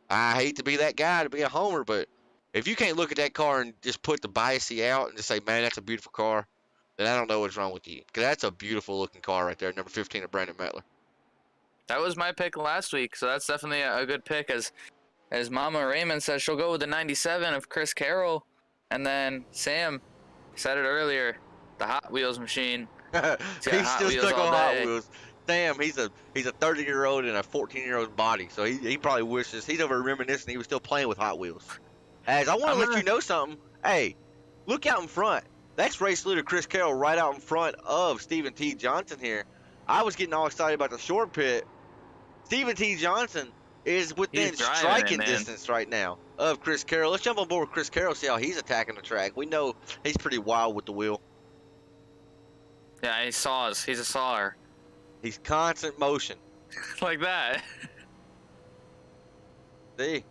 S2: I hate to be that guy to be a homer, but if you can't look at that car and just put the biasy out and just say, man, that's a beautiful car, then I don't know what's wrong with you. Because that's a beautiful looking car right there, number 15 of Brandon Mettler.
S3: That was my pick last week, so that's definitely a good pick. As Mama Raymond says, she'll go with the 97 of Chris Carroll. And then Sam said it earlier, the Hot Wheels machine.
S2: He's still stuck on Hot Wheels. Sam, he's a 30-year-old in a 14-year-old's body, so he probably wishes he's over reminiscing he was still playing with Hot Wheels. As I want to let you know something. Hey, look out in front. That's race leader Chris Carroll right out in front of Stephen T. Johnson here. I was getting all excited about the short pit. Stephen T. Johnson is within striking distance right now of Chris Carroll. Let's jump on board with Chris Carroll, see how he's attacking the track. We know he's pretty wild with the wheel.
S3: Yeah, he saws. He's a sawer.
S2: He's constant motion.
S3: Like that.
S2: See?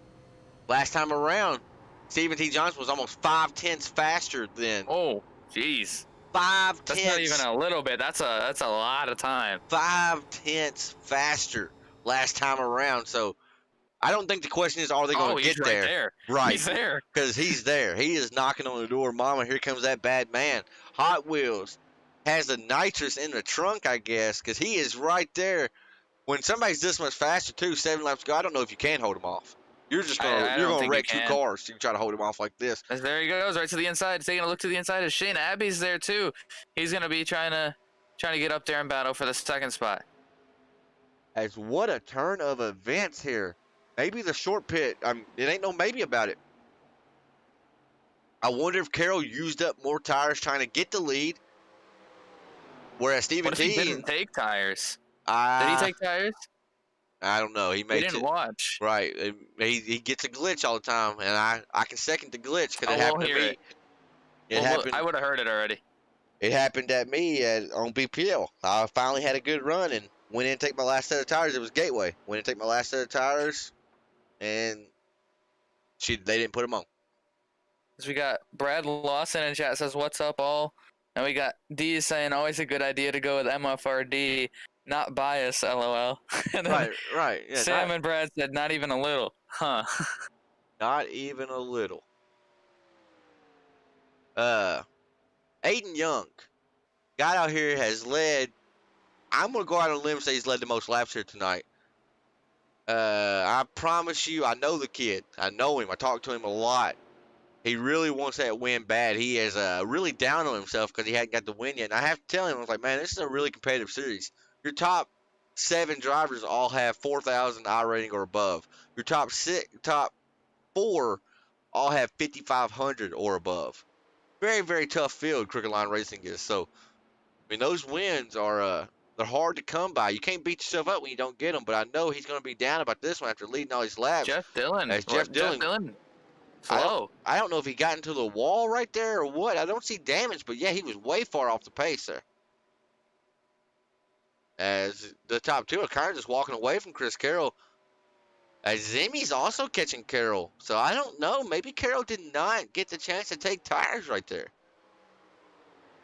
S2: Last time around, Stephen T. Johnson was almost 5/10 faster than.
S3: Oh, jeez.
S2: 5/10.
S3: That's not even a little bit. That's a lot of time.
S2: 5/10 faster last time around. So I don't think the question is, are they going to get
S3: right there?
S2: Right.
S3: He's there.
S2: Because he's there. He is knocking on the door. Mama, here comes that bad man. Hot Wheels has the nitrous in the trunk, I guess, because he is right there. when somebody's this much faster too, 7 laps to go, I don't know if you can hold them off. You're just gonna
S3: I
S2: you're
S3: don't
S2: gonna
S3: think you
S2: wreck 2
S3: can.
S2: cars. You try to hold them off like this.
S3: As there he goes, right to the inside, taking a look to the inside. As Shane Abbey's there too. He's gonna be trying to get up there and battle for the 2nd spot.
S2: As what a turn of events here. Maybe the short pit. It ain't no maybe about it. I wonder if Carroll used up more tires trying to get the lead. Whereas Stephen
S3: What if he
S2: T.
S3: didn't take tires? Did he take tires?
S2: I don't know. He
S3: We
S2: makes
S3: didn't
S2: it
S3: watch.
S2: right. He gets a glitch all the time, and I can second the glitch because
S3: Oh,
S2: it
S3: we'll
S2: happened to
S3: hear
S2: me.
S3: it.
S2: It happened.
S3: I would have heard it already.
S2: It happened at me on BPL. I finally had a good run and went in to take my last set of tires. It was Gateway. Went in to take my last set of tires, and they didn't put them on.
S3: So we got Brad Lawson in chat says, "What's up, all?" And we got D saying, "Always a good idea to go with MFRD, not bias, LOL." And then
S2: Right. Yeah,
S3: Sam and Brad said, "Not even a little, huh?"
S2: not even a little. Aiden Young, guy out here has led. I'm gonna go out on a limb and say he's led the most laps here tonight. I promise you, I know the kid. I know him. I talk to him a lot. He really wants that win bad. He is really down on himself because he hadn't got the win yet. And I have to tell him, I was like, man, this is a really competitive series. Your top 7 drivers all have 4,000 I rating or above. Your top 4 all have 5,500 or above. Very, very tough field Crooked Line Racing is. So, I mean, those wins are they're hard to come by. You can't beat yourself up when you don't get them. But I know he's going to be down about this one after leading all these laps.
S3: Jeff Dillon.
S2: Jeff Dillon.
S3: Slow.
S2: I don't know if he got into the wall right there or what. I don't see damage, but yeah, he was way far off the pace there. As the top 2 are kind of just walking away from Chris Carroll. As Zimmy's also catching Carroll. So I don't know. Maybe Carroll did not get the chance to take tires right there.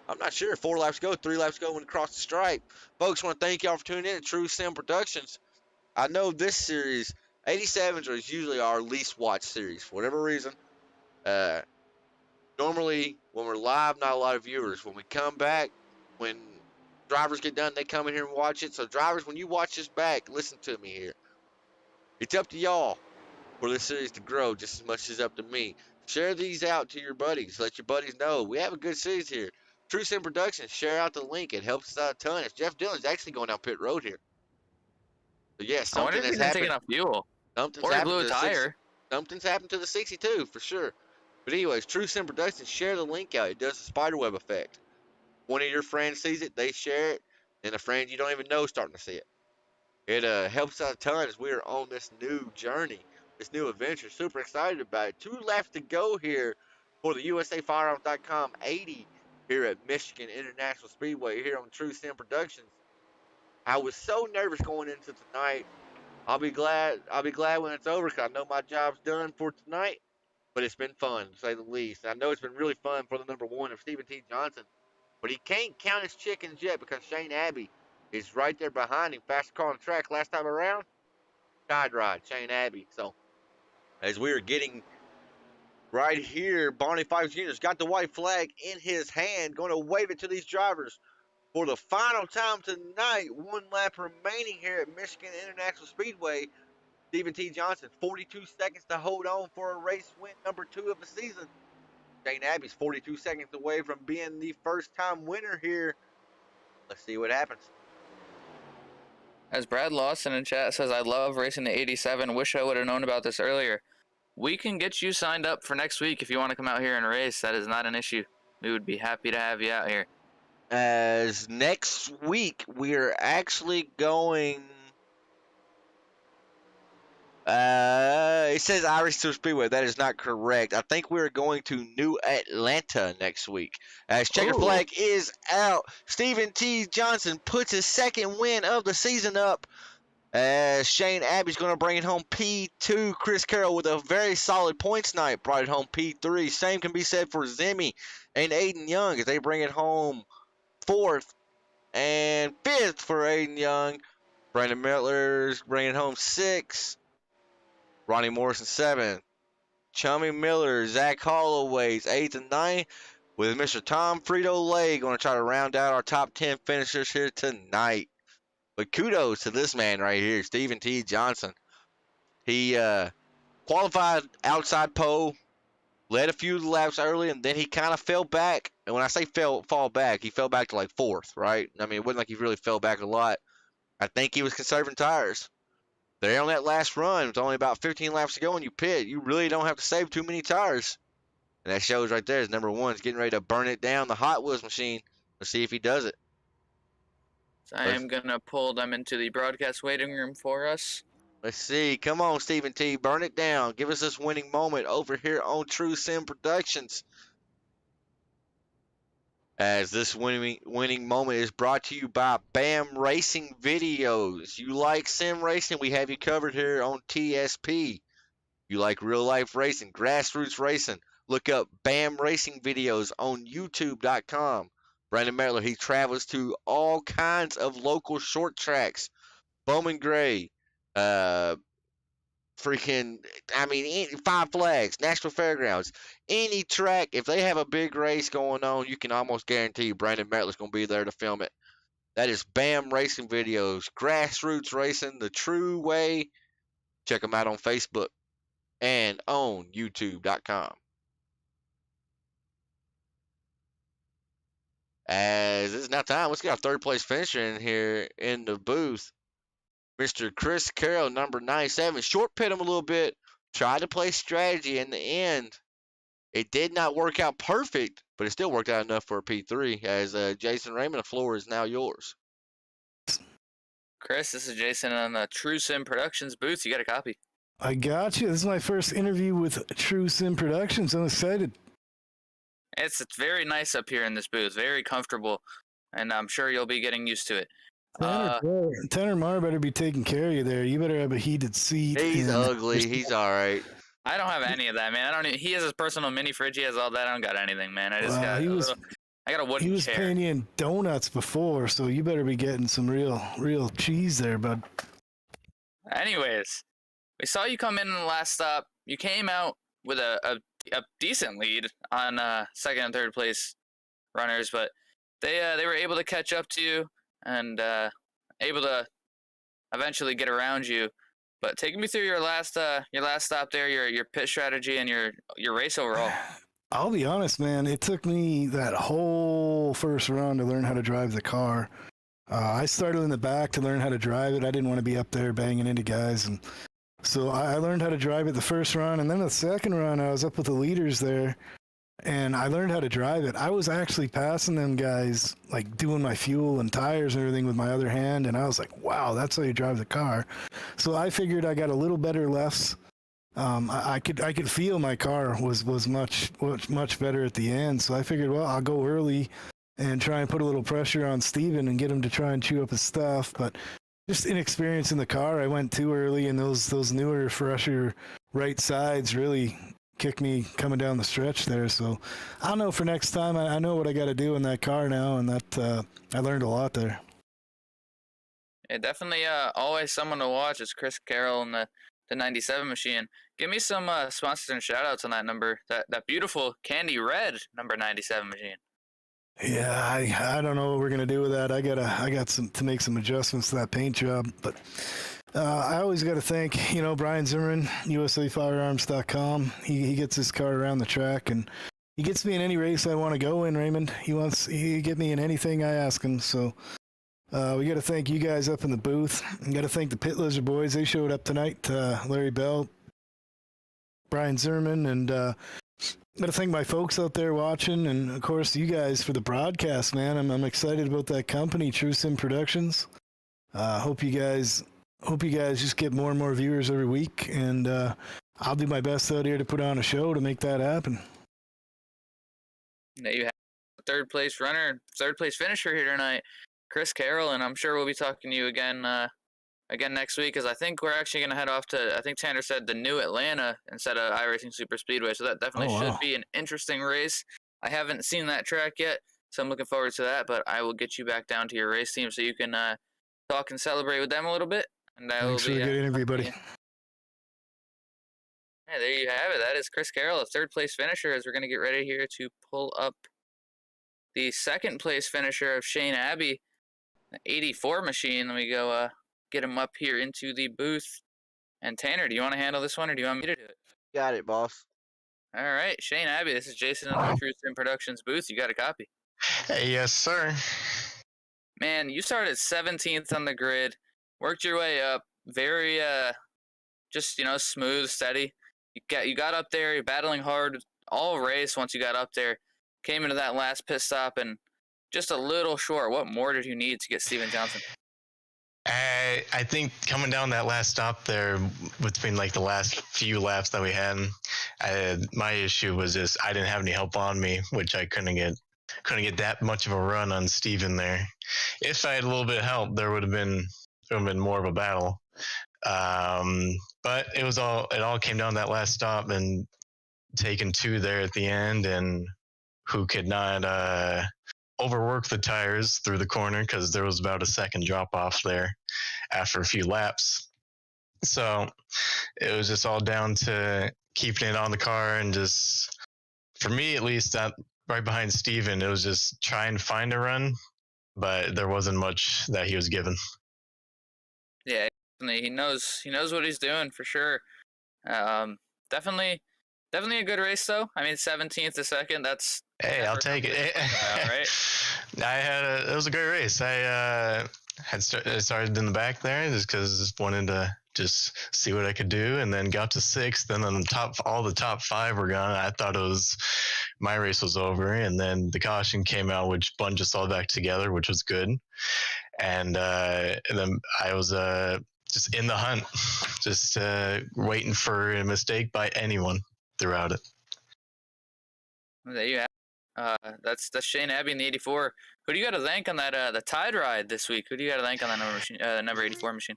S2: I'm not sure. 4 laps go, 3 laps go when across the stripe. Folks, want to thank y'all for tuning in to True Sim Productions. I know this series, 87s are usually our least watched series for whatever reason. Normally, when we're live, not a lot of viewers. When we come back, when drivers get done, they come in here and watch it. So, drivers, when you watch this back, listen to me here. It's up to y'all for this series to grow just as much as it's up to me. Share these out to your buddies. Let your buddies know we have a good series here. True Sim Productions, share out the link. It helps us out a ton. If Jeff Dillon's actually going down pit road here. So, yeah,
S3: I wonder
S2: something
S3: if
S2: has
S3: he didn't take
S2: happened.
S3: enough fuel.
S2: Something's
S3: Or he
S2: happened
S3: blew
S2: to
S3: a
S2: the 60.
S3: tire.
S2: Something's happened to the 62 for sure. But anyways, True Sim Productions, share the link out. It does the spiderweb effect. One of your friends sees it, they share it, and a friend you don't even know is starting to see it. It helps out a ton as we are on this new journey, this new adventure. Super excited about it. 2 laps to go here for the USAFirearms.com 80 here at Michigan International Speedway here on True Sim Productions. I was so nervous going into tonight. I'll be glad when it's over because I know my job's done for tonight. But it's been fun, to say the least. I know it's been really fun for the number 1 of Stephen T. Johnson. But he can't count his chickens yet because Shane Abbey is right there behind him. Fastest car on the track last time around. Tide ride, Shane Abbey. So, as we are getting right here, Barney Fife Jr.'s got the white flag in his hand. Going to wave it to these drivers for the final time tonight. 1 lap remaining here at Michigan International Speedway. Stephen T. Johnson, 42 seconds to hold on for a race win number 2 of the season. Shane Abbey's 42 seconds away from being the first-time winner here. Let's see what happens.
S3: As Brad Lawson in chat says, "I love racing the 87. Wish I would have known about this earlier." We can get you signed up for next week if you want to come out here and race. That is not an issue. We would be happy to have you out here.
S2: As next week, we are actually going... it says Irish Tour Speedway. That is not correct. I think we're going to New Atlanta next week. As checker flag is out. Stephen T. Johnson puts his 2nd win of the season up. As Shane Abbey's going to bring it home P2. Chris Carroll with a very solid points night brought it home P3. Same can be said for Zimmy and Aiden Young as they bring it home 4th and 5th for Aiden Young. Brandon Miller's bringing it home 6th. Ronnie Morrison 7th. Chummy Miller, Zach Holloway's 8th and 9th. With Mr. Tom Frito-Lay going to try to round out our top 10 finishers here tonight. But kudos to this man right here, Stephen T. Johnson. He qualified outside pole, led a few laps early, and then he kind of fell back. And when I say fall back, he fell back to like fourth, right? I mean, it wasn't like he really fell back a lot. I think he was conserving tires. There on that last run, it's only about 15 laps to go, and you pit. You really don't have to save too many tires. And that shows right there is number one is getting ready to burn it down, the Hot Wheels machine. Let's see if he does it.
S3: So I am going to pull them into the broadcast waiting room for us.
S2: Let's see. Come on, Stephen T. Burn it down. Give us this winning moment over here on True Sim Productions. As this winning moment is brought to you by BAM Racing Videos. You like sim racing? We have you covered here on TSP. You like real life racing, grassroots racing? Look up BAM Racing Videos on YouTube.com. Brandon Mettler, he travels to all kinds of local short tracks. Bowman Gray, Five Flags, National Fairgrounds, any track. If they have a big race going on, you can almost guarantee Brandon Mettler's going to be there to film it. That is BAM Racing Videos, grassroots racing, the true way. Check them out on Facebook and on YouTube.com. As it's now time, let's get our third place finisher in here in the booth. Mr. Chris Carroll, number 97. Short pit him a little bit. Tried to play strategy in the end. It did not work out perfect, but it still worked out enough for a P3. As Jason Raymond, the floor is now yours.
S3: Chris, this is Jason on the True Sim Productions booth. You got a copy?
S6: I got you. This is my first interview with True Sim Productions. I'm excited.
S3: It's very nice up here in this booth. Very comfortable, and I'm sure you'll be getting used to it.
S6: Tanner Marr better be taking care of you there. You better have a heated seat.
S2: He's ugly. He's all right.
S3: I don't have any of that, man. He has his personal mini fridge. He has all that. I don't got anything, man. I got a wooden chair.
S6: He was paying you in donuts before, so you better be getting some real cheese there, bud.
S3: Anyways, we saw you come in the last stop. You came out with a decent lead on second and third place runners, but they were able to catch up to you and able to eventually get around you. But take me through your last stop there, your pit strategy and your race overall.
S6: I'll be honest, man. It took me that whole first round to learn how to drive the car. I started in the back to learn how to drive it. I didn't want to be up there banging into guys, and so I learned how to drive it the first run, and then the second run I was up with the leaders there, and I learned how to drive it. I was actually passing them guys, like doing my fuel and tires and everything with my other hand, and I was like, wow, that's how you drive the car. So I figured I got a little better lefts. I could feel my car was much better at the end, so I figured, well, I'll go early and try and put a little pressure on Steven and get him to try and chew up his stuff. But just inexperience in the car, I went too early, and those newer, fresher right sides really kicked me coming down the stretch there. So I don't know, for next time, I know what I got to do in that car now, and that I learned a lot there.
S3: Yeah, definitely always someone to watch is Chris Carroll and the 97 machine. Give me some sponsors and shout outs on that number, that beautiful candy red number 97 machine.
S6: Yeah, I don't know what we're gonna do with that. I got to make some adjustments to that paint job, but I always got to thank Brian Zimmerman, USAFirearms.com. He gets his car around the track, and he gets me in any race I want to go in. Raymond, he get me in anything I ask him. So we got to thank you guys up in the booth. We got to thank the Pit Lizard boys. They showed up tonight. Larry Bell, Brian Zimmerman, and got to thank my folks out there watching, and of course you guys for the broadcast, man. I'm excited about that company, True Sim Productions. Hope you guys just get more and more viewers every week, and I'll do my best out here to put on a show to make that happen.
S3: Now you have a third place finisher here tonight, Chris Carroll, and I'm sure we'll be talking to you again next week, because I think we're actually going to head off to, I think Tanner said, the new Atlanta instead of iRacing Super Speedway, so that definitely should be an interesting race. I haven't seen that track yet, so I'm looking forward to that, but I will get you back down to your race team so you can talk and celebrate with them a little bit. And
S6: Thanks for a good interview, buddy.
S3: Yeah, there you have it. That is Chris Carroll, a third place finisher, as we're going to get ready here to pull up the second place finisher of Shane Abbey. 84 machine. Let me go get him up here into the booth. And Tanner, do you want to handle this one, or do you want me to do it?
S2: Got it, boss.
S3: All right, Shane Abbey, this is Jason in the True Sim Productions booth. You got a copy.
S7: Hey, yes, sir.
S3: Man, you started 17th on the grid, worked your way up, very just smooth, steady. You got up there, you're battling hard all race. Once you got up there, came into that last pit stop and just a little short. What more did you need to get Steven Johnson?
S7: I think coming down that last stop there, between like the last few laps that we had, my issue was just I didn't have any help on me, which I couldn't get that much of a run on Steven there. If I had a little bit of help, there would have been more of a battle. But it all came down that last stop and taking 2 there at the end, and who could not overwork the tires through the corner because there was about a second drop off there after a few laps. So it was just all down to keeping it on the car, and just, for me at least, that right behind Steven, it was just trying to find a run, but there wasn't much that he was given.
S3: Yeah, he knows what he's doing for sure. Definitely a good race though. I mean, 17th to second. That's
S7: hey, I'll take it.
S3: All right.
S7: It was a great race. I started in the back there just because I wanted to just see what I could do, and then got to 6th, and then all the top 5 were gone. I thought my race was over, and then the caution came out, which bunched us all back together, which was good. And then I was just in the hunt, just waiting for a mistake by anyone throughout it.
S3: There you have. That's Shane Abbey in the 84. Who do you got to thank on that the Tide ride this week? Who do you got to thank on that number 84 machine?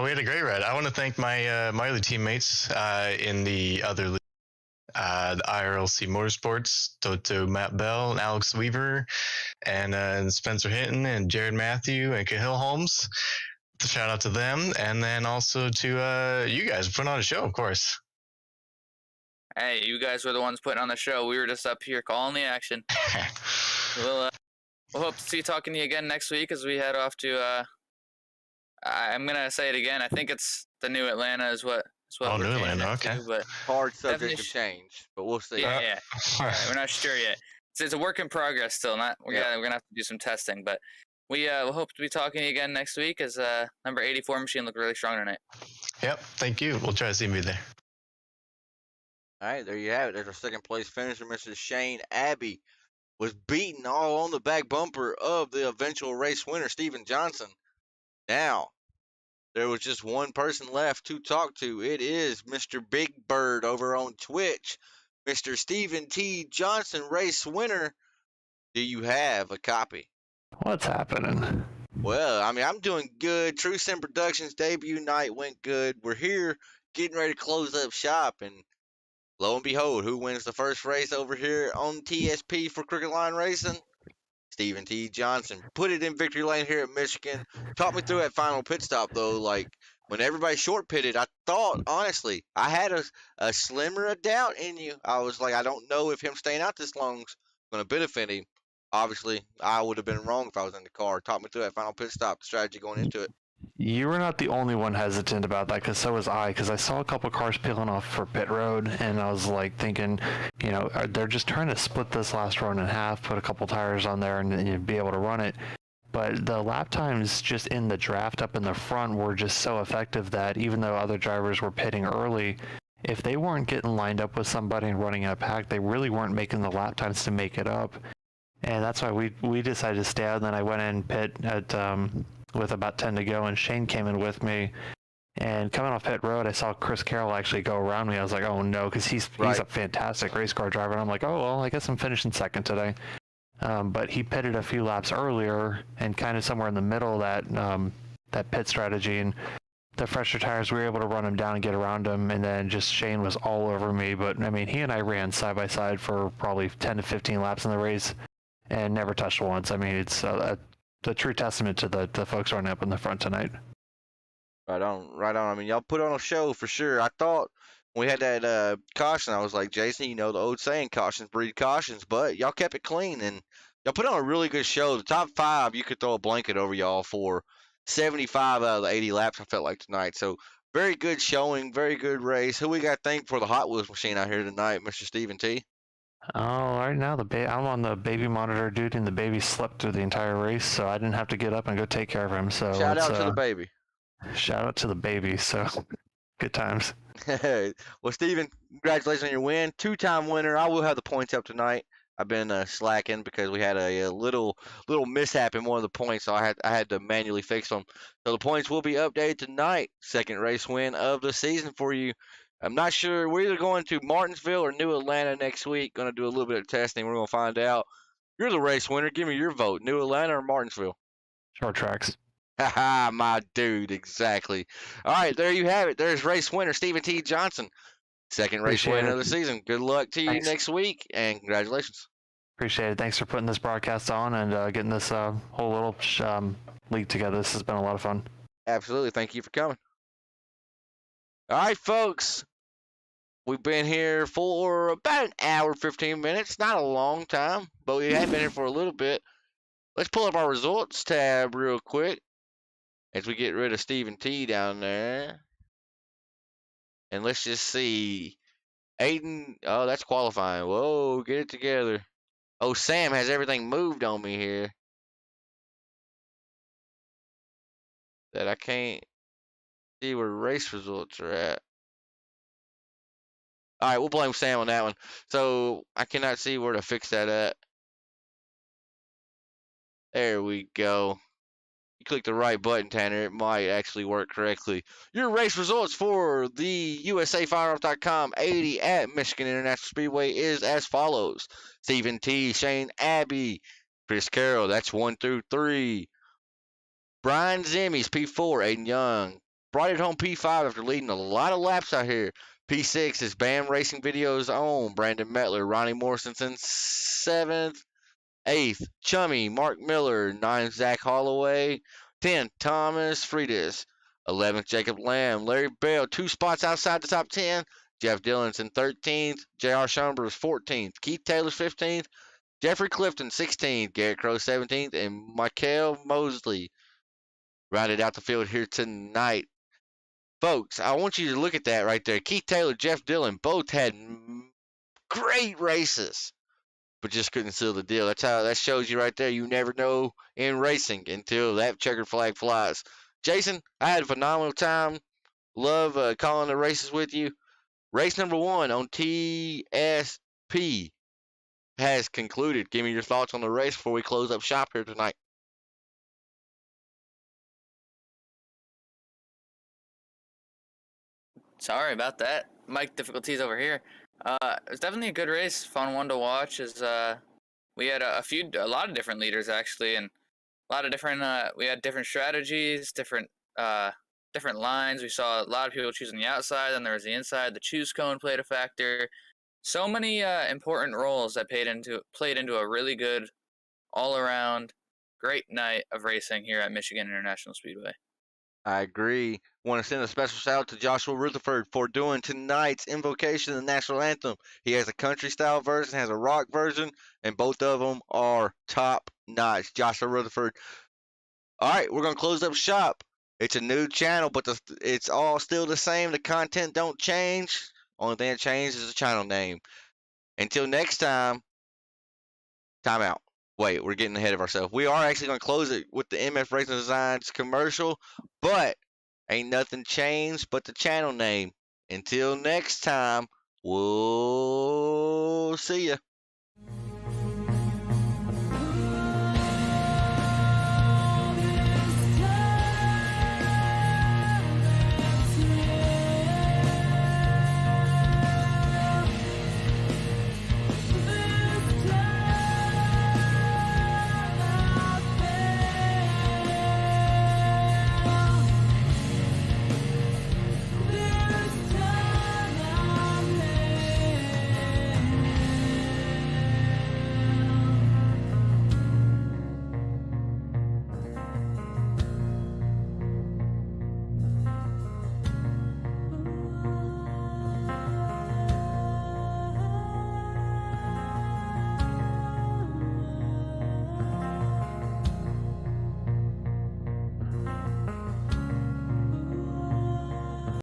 S7: We had a great ride. I want to thank my my other teammates in the other league, the IRLC Motorsports, Toto Matt Bell and Alex Weaver, and Spencer Hinton and Jared Matthew and Cahill Holmes. Shout out to them, and then also to you guys putting on a show, of course.
S3: Hey, you guys were the ones putting on the show. We were just up here calling the action. We'll hope to see talking to you again next week as we head off to. I'm gonna say it again. I think it's the New Atlanta is what.
S7: Oh, New Atlanta. Okay.
S3: To, but
S2: Hard subject to change, but we'll see.
S3: Yeah. We're not sure yet. It's a work in progress still. We're gonna have to do some testing, but we'll hope to be talking to you again next week as number 84 machine looked really strong tonight.
S7: Yep. Thank you. We'll try to see me there.
S2: All right, there you have it. There's our second place finisher, Mr. Shane Abbey, was beaten all on the back bumper of the eventual race winner, Steven Johnson. Now, there was just one person left to talk to. It is Mr. Big Bird over on Twitch, Mr. Steven T. Johnson, race winner. Do you have a copy?
S8: What's happening?
S2: Well, I mean, I'm doing good. True Sim Productions debut night went good. We're here getting ready to close up shop, and lo and behold, who wins the first race over here on TSP for Crooked Line Racing? Steven T. Johnson. Put it in victory lane here at Michigan. Talk me through that final pit stop, though. Like, when everybody short pitted, I thought, honestly, I had a slimmer of doubt in you. I was like, I don't know if him staying out this long is going to benefit him. Obviously, I would have been wrong if I was in the car. Talk me through that final pit stop, the strategy going into it.
S8: You were not the only one hesitant about that, because so was I, because I saw a couple cars peeling off for pit road, and I was like thinking, they're just trying to split this last run in half, put a couple tires on there, and then you'd be able to run it. But the lap times just in the draft up in the front were just so effective that even though other drivers were pitting early, if they weren't getting lined up with somebody and running in a pack, they really weren't making the lap times to make it up. And that's why we decided to stay out, and then I went in pit at with about 10 to go, and Shane came in with me. And coming off pit road, I saw Chris Carroll actually go around me. I was like, oh no, because he's a fantastic race car driver. And I'm like, oh well, I guess I'm finishing second today. But he pitted a few laps earlier and kind of somewhere in the middle of that pit strategy, and the fresher tires, we were able to run him down and get around him, and then just Shane was all over me. But I mean, he and I ran side by side for probably 10 to 15 laps in the race and never touched once. I mean, it's a true testament to the folks running up in the front tonight.
S2: Right on. I mean, y'all put on a show for sure. I thought when we had that caution, I was like, Jason, the old saying, cautions breed cautions, but y'all kept it clean, and Y'all put on a really good show. The top 5, you could throw a blanket over y'all for 75 out of the 80 laps, I felt like, tonight. So, very good showing, very good race. Who we got thanked for the Hot Wheels machine out here tonight, Mr. Stephen T?
S8: Oh, right now I'm on the baby monitor duty, and the baby slept through the entire race, so I didn't have to get up and go take care of him. So
S2: Shout out to the baby.
S8: Shout out to the baby. So good times.
S2: Well, Stephen, congratulations on your win. 2-time winner. I will have the points up tonight. I've been slacking because we had a little mishap in one of the points, so I had to manually fix them. So the points will be updated tonight. Second race win of the season for you. I'm not sure. We're either going to Martinsville or New Atlanta next week. Going to do a little bit of testing. We're going to find out. You're the race winner. Give me your vote. New Atlanta or Martinsville?
S8: Short tracks.
S2: Haha, my dude. Exactly. All right, there you have it. There's race winner Stephen T. Johnson. Second race
S8: Appreciate
S2: win
S8: it.
S2: of the season. Good luck to you
S8: Thanks.
S2: next week, and congratulations.
S8: Appreciate it. Thanks for putting this broadcast on and getting this whole little league together. This has been a lot of fun.
S2: Absolutely. Thank you for coming. All right, folks. We've been here for about an hour, 15 minutes. Not a long time, but we have been here for a little bit. Let's pull up our results tab real quick as we get rid of Stephen T down there. And let's just see. Aiden, oh, that's qualifying. Whoa, get it together. Oh, Sam has everything moved on me here that I can't see where race results are at. All right, we'll blame Sam on that one. So I cannot see where to fix that at. There we go. You click the right button, Tanner. It might actually work correctly. Your race results for the USAFirearms.com 80 at Michigan International Speedway is as follows. Stephen T, Shane Abbey, Chris Carroll, that's 1 through 3. Brian Zimmies, P4, Aiden Young. Brought it home, P5, after leading a lot of laps out here. P6 is BAM Racing Video's own Brandon Mettler. Ronnie Morrison's in 7th. 8th, Chummy, Mark Miller. 9th, Zach Holloway. 10th, Thomas Friedis. 11th, Jacob Lamb. Larry Bell, 2 spots outside the top 10. Jeff Dillon's in 13th. J.R. Schomburg's 14th. Keith Taylor's 15th. Jeffrey Clifton, 16th. Garrett Crowe, 17th. And Michael Mosley rounded out the field here tonight. Folks, I want you to look at that right there. Keith Taylor, Jeff Dillon, both had great races, but just couldn't seal the deal. That shows you right there. You never know in racing until that checkered flag flies. Jason, I had a phenomenal time. Love calling the races with you. Race number 1 on TSP has concluded. Give me your thoughts on the race before we close up shop here tonight.
S3: Sorry about that. Mic difficulties over here. It was definitely a good race, fun one to watch. We had a lot of different leaders actually, and a lot of different. We had different strategies, different lines. We saw a lot of people choosing the outside, then there was the inside. The choose cone played a factor. So many important roles that played into a really good, all around, great night of racing here at Michigan International Speedway.
S2: I agree. Want to send a special shout out to Joshua Rutherford for doing tonight's invocation of the national anthem. He has a country style version, has a rock version, and both of them are top notch. Joshua Rutherford. All right, we're going to close up shop. It's a new channel, but it's all still the same. The content don't change. Only thing that changes is the channel name. Until next time, time out. Wait, we're getting ahead of ourselves. We are actually going to close it with the MF Racing Designs commercial, but ain't nothing changed but the channel name. Until next time, we'll see ya.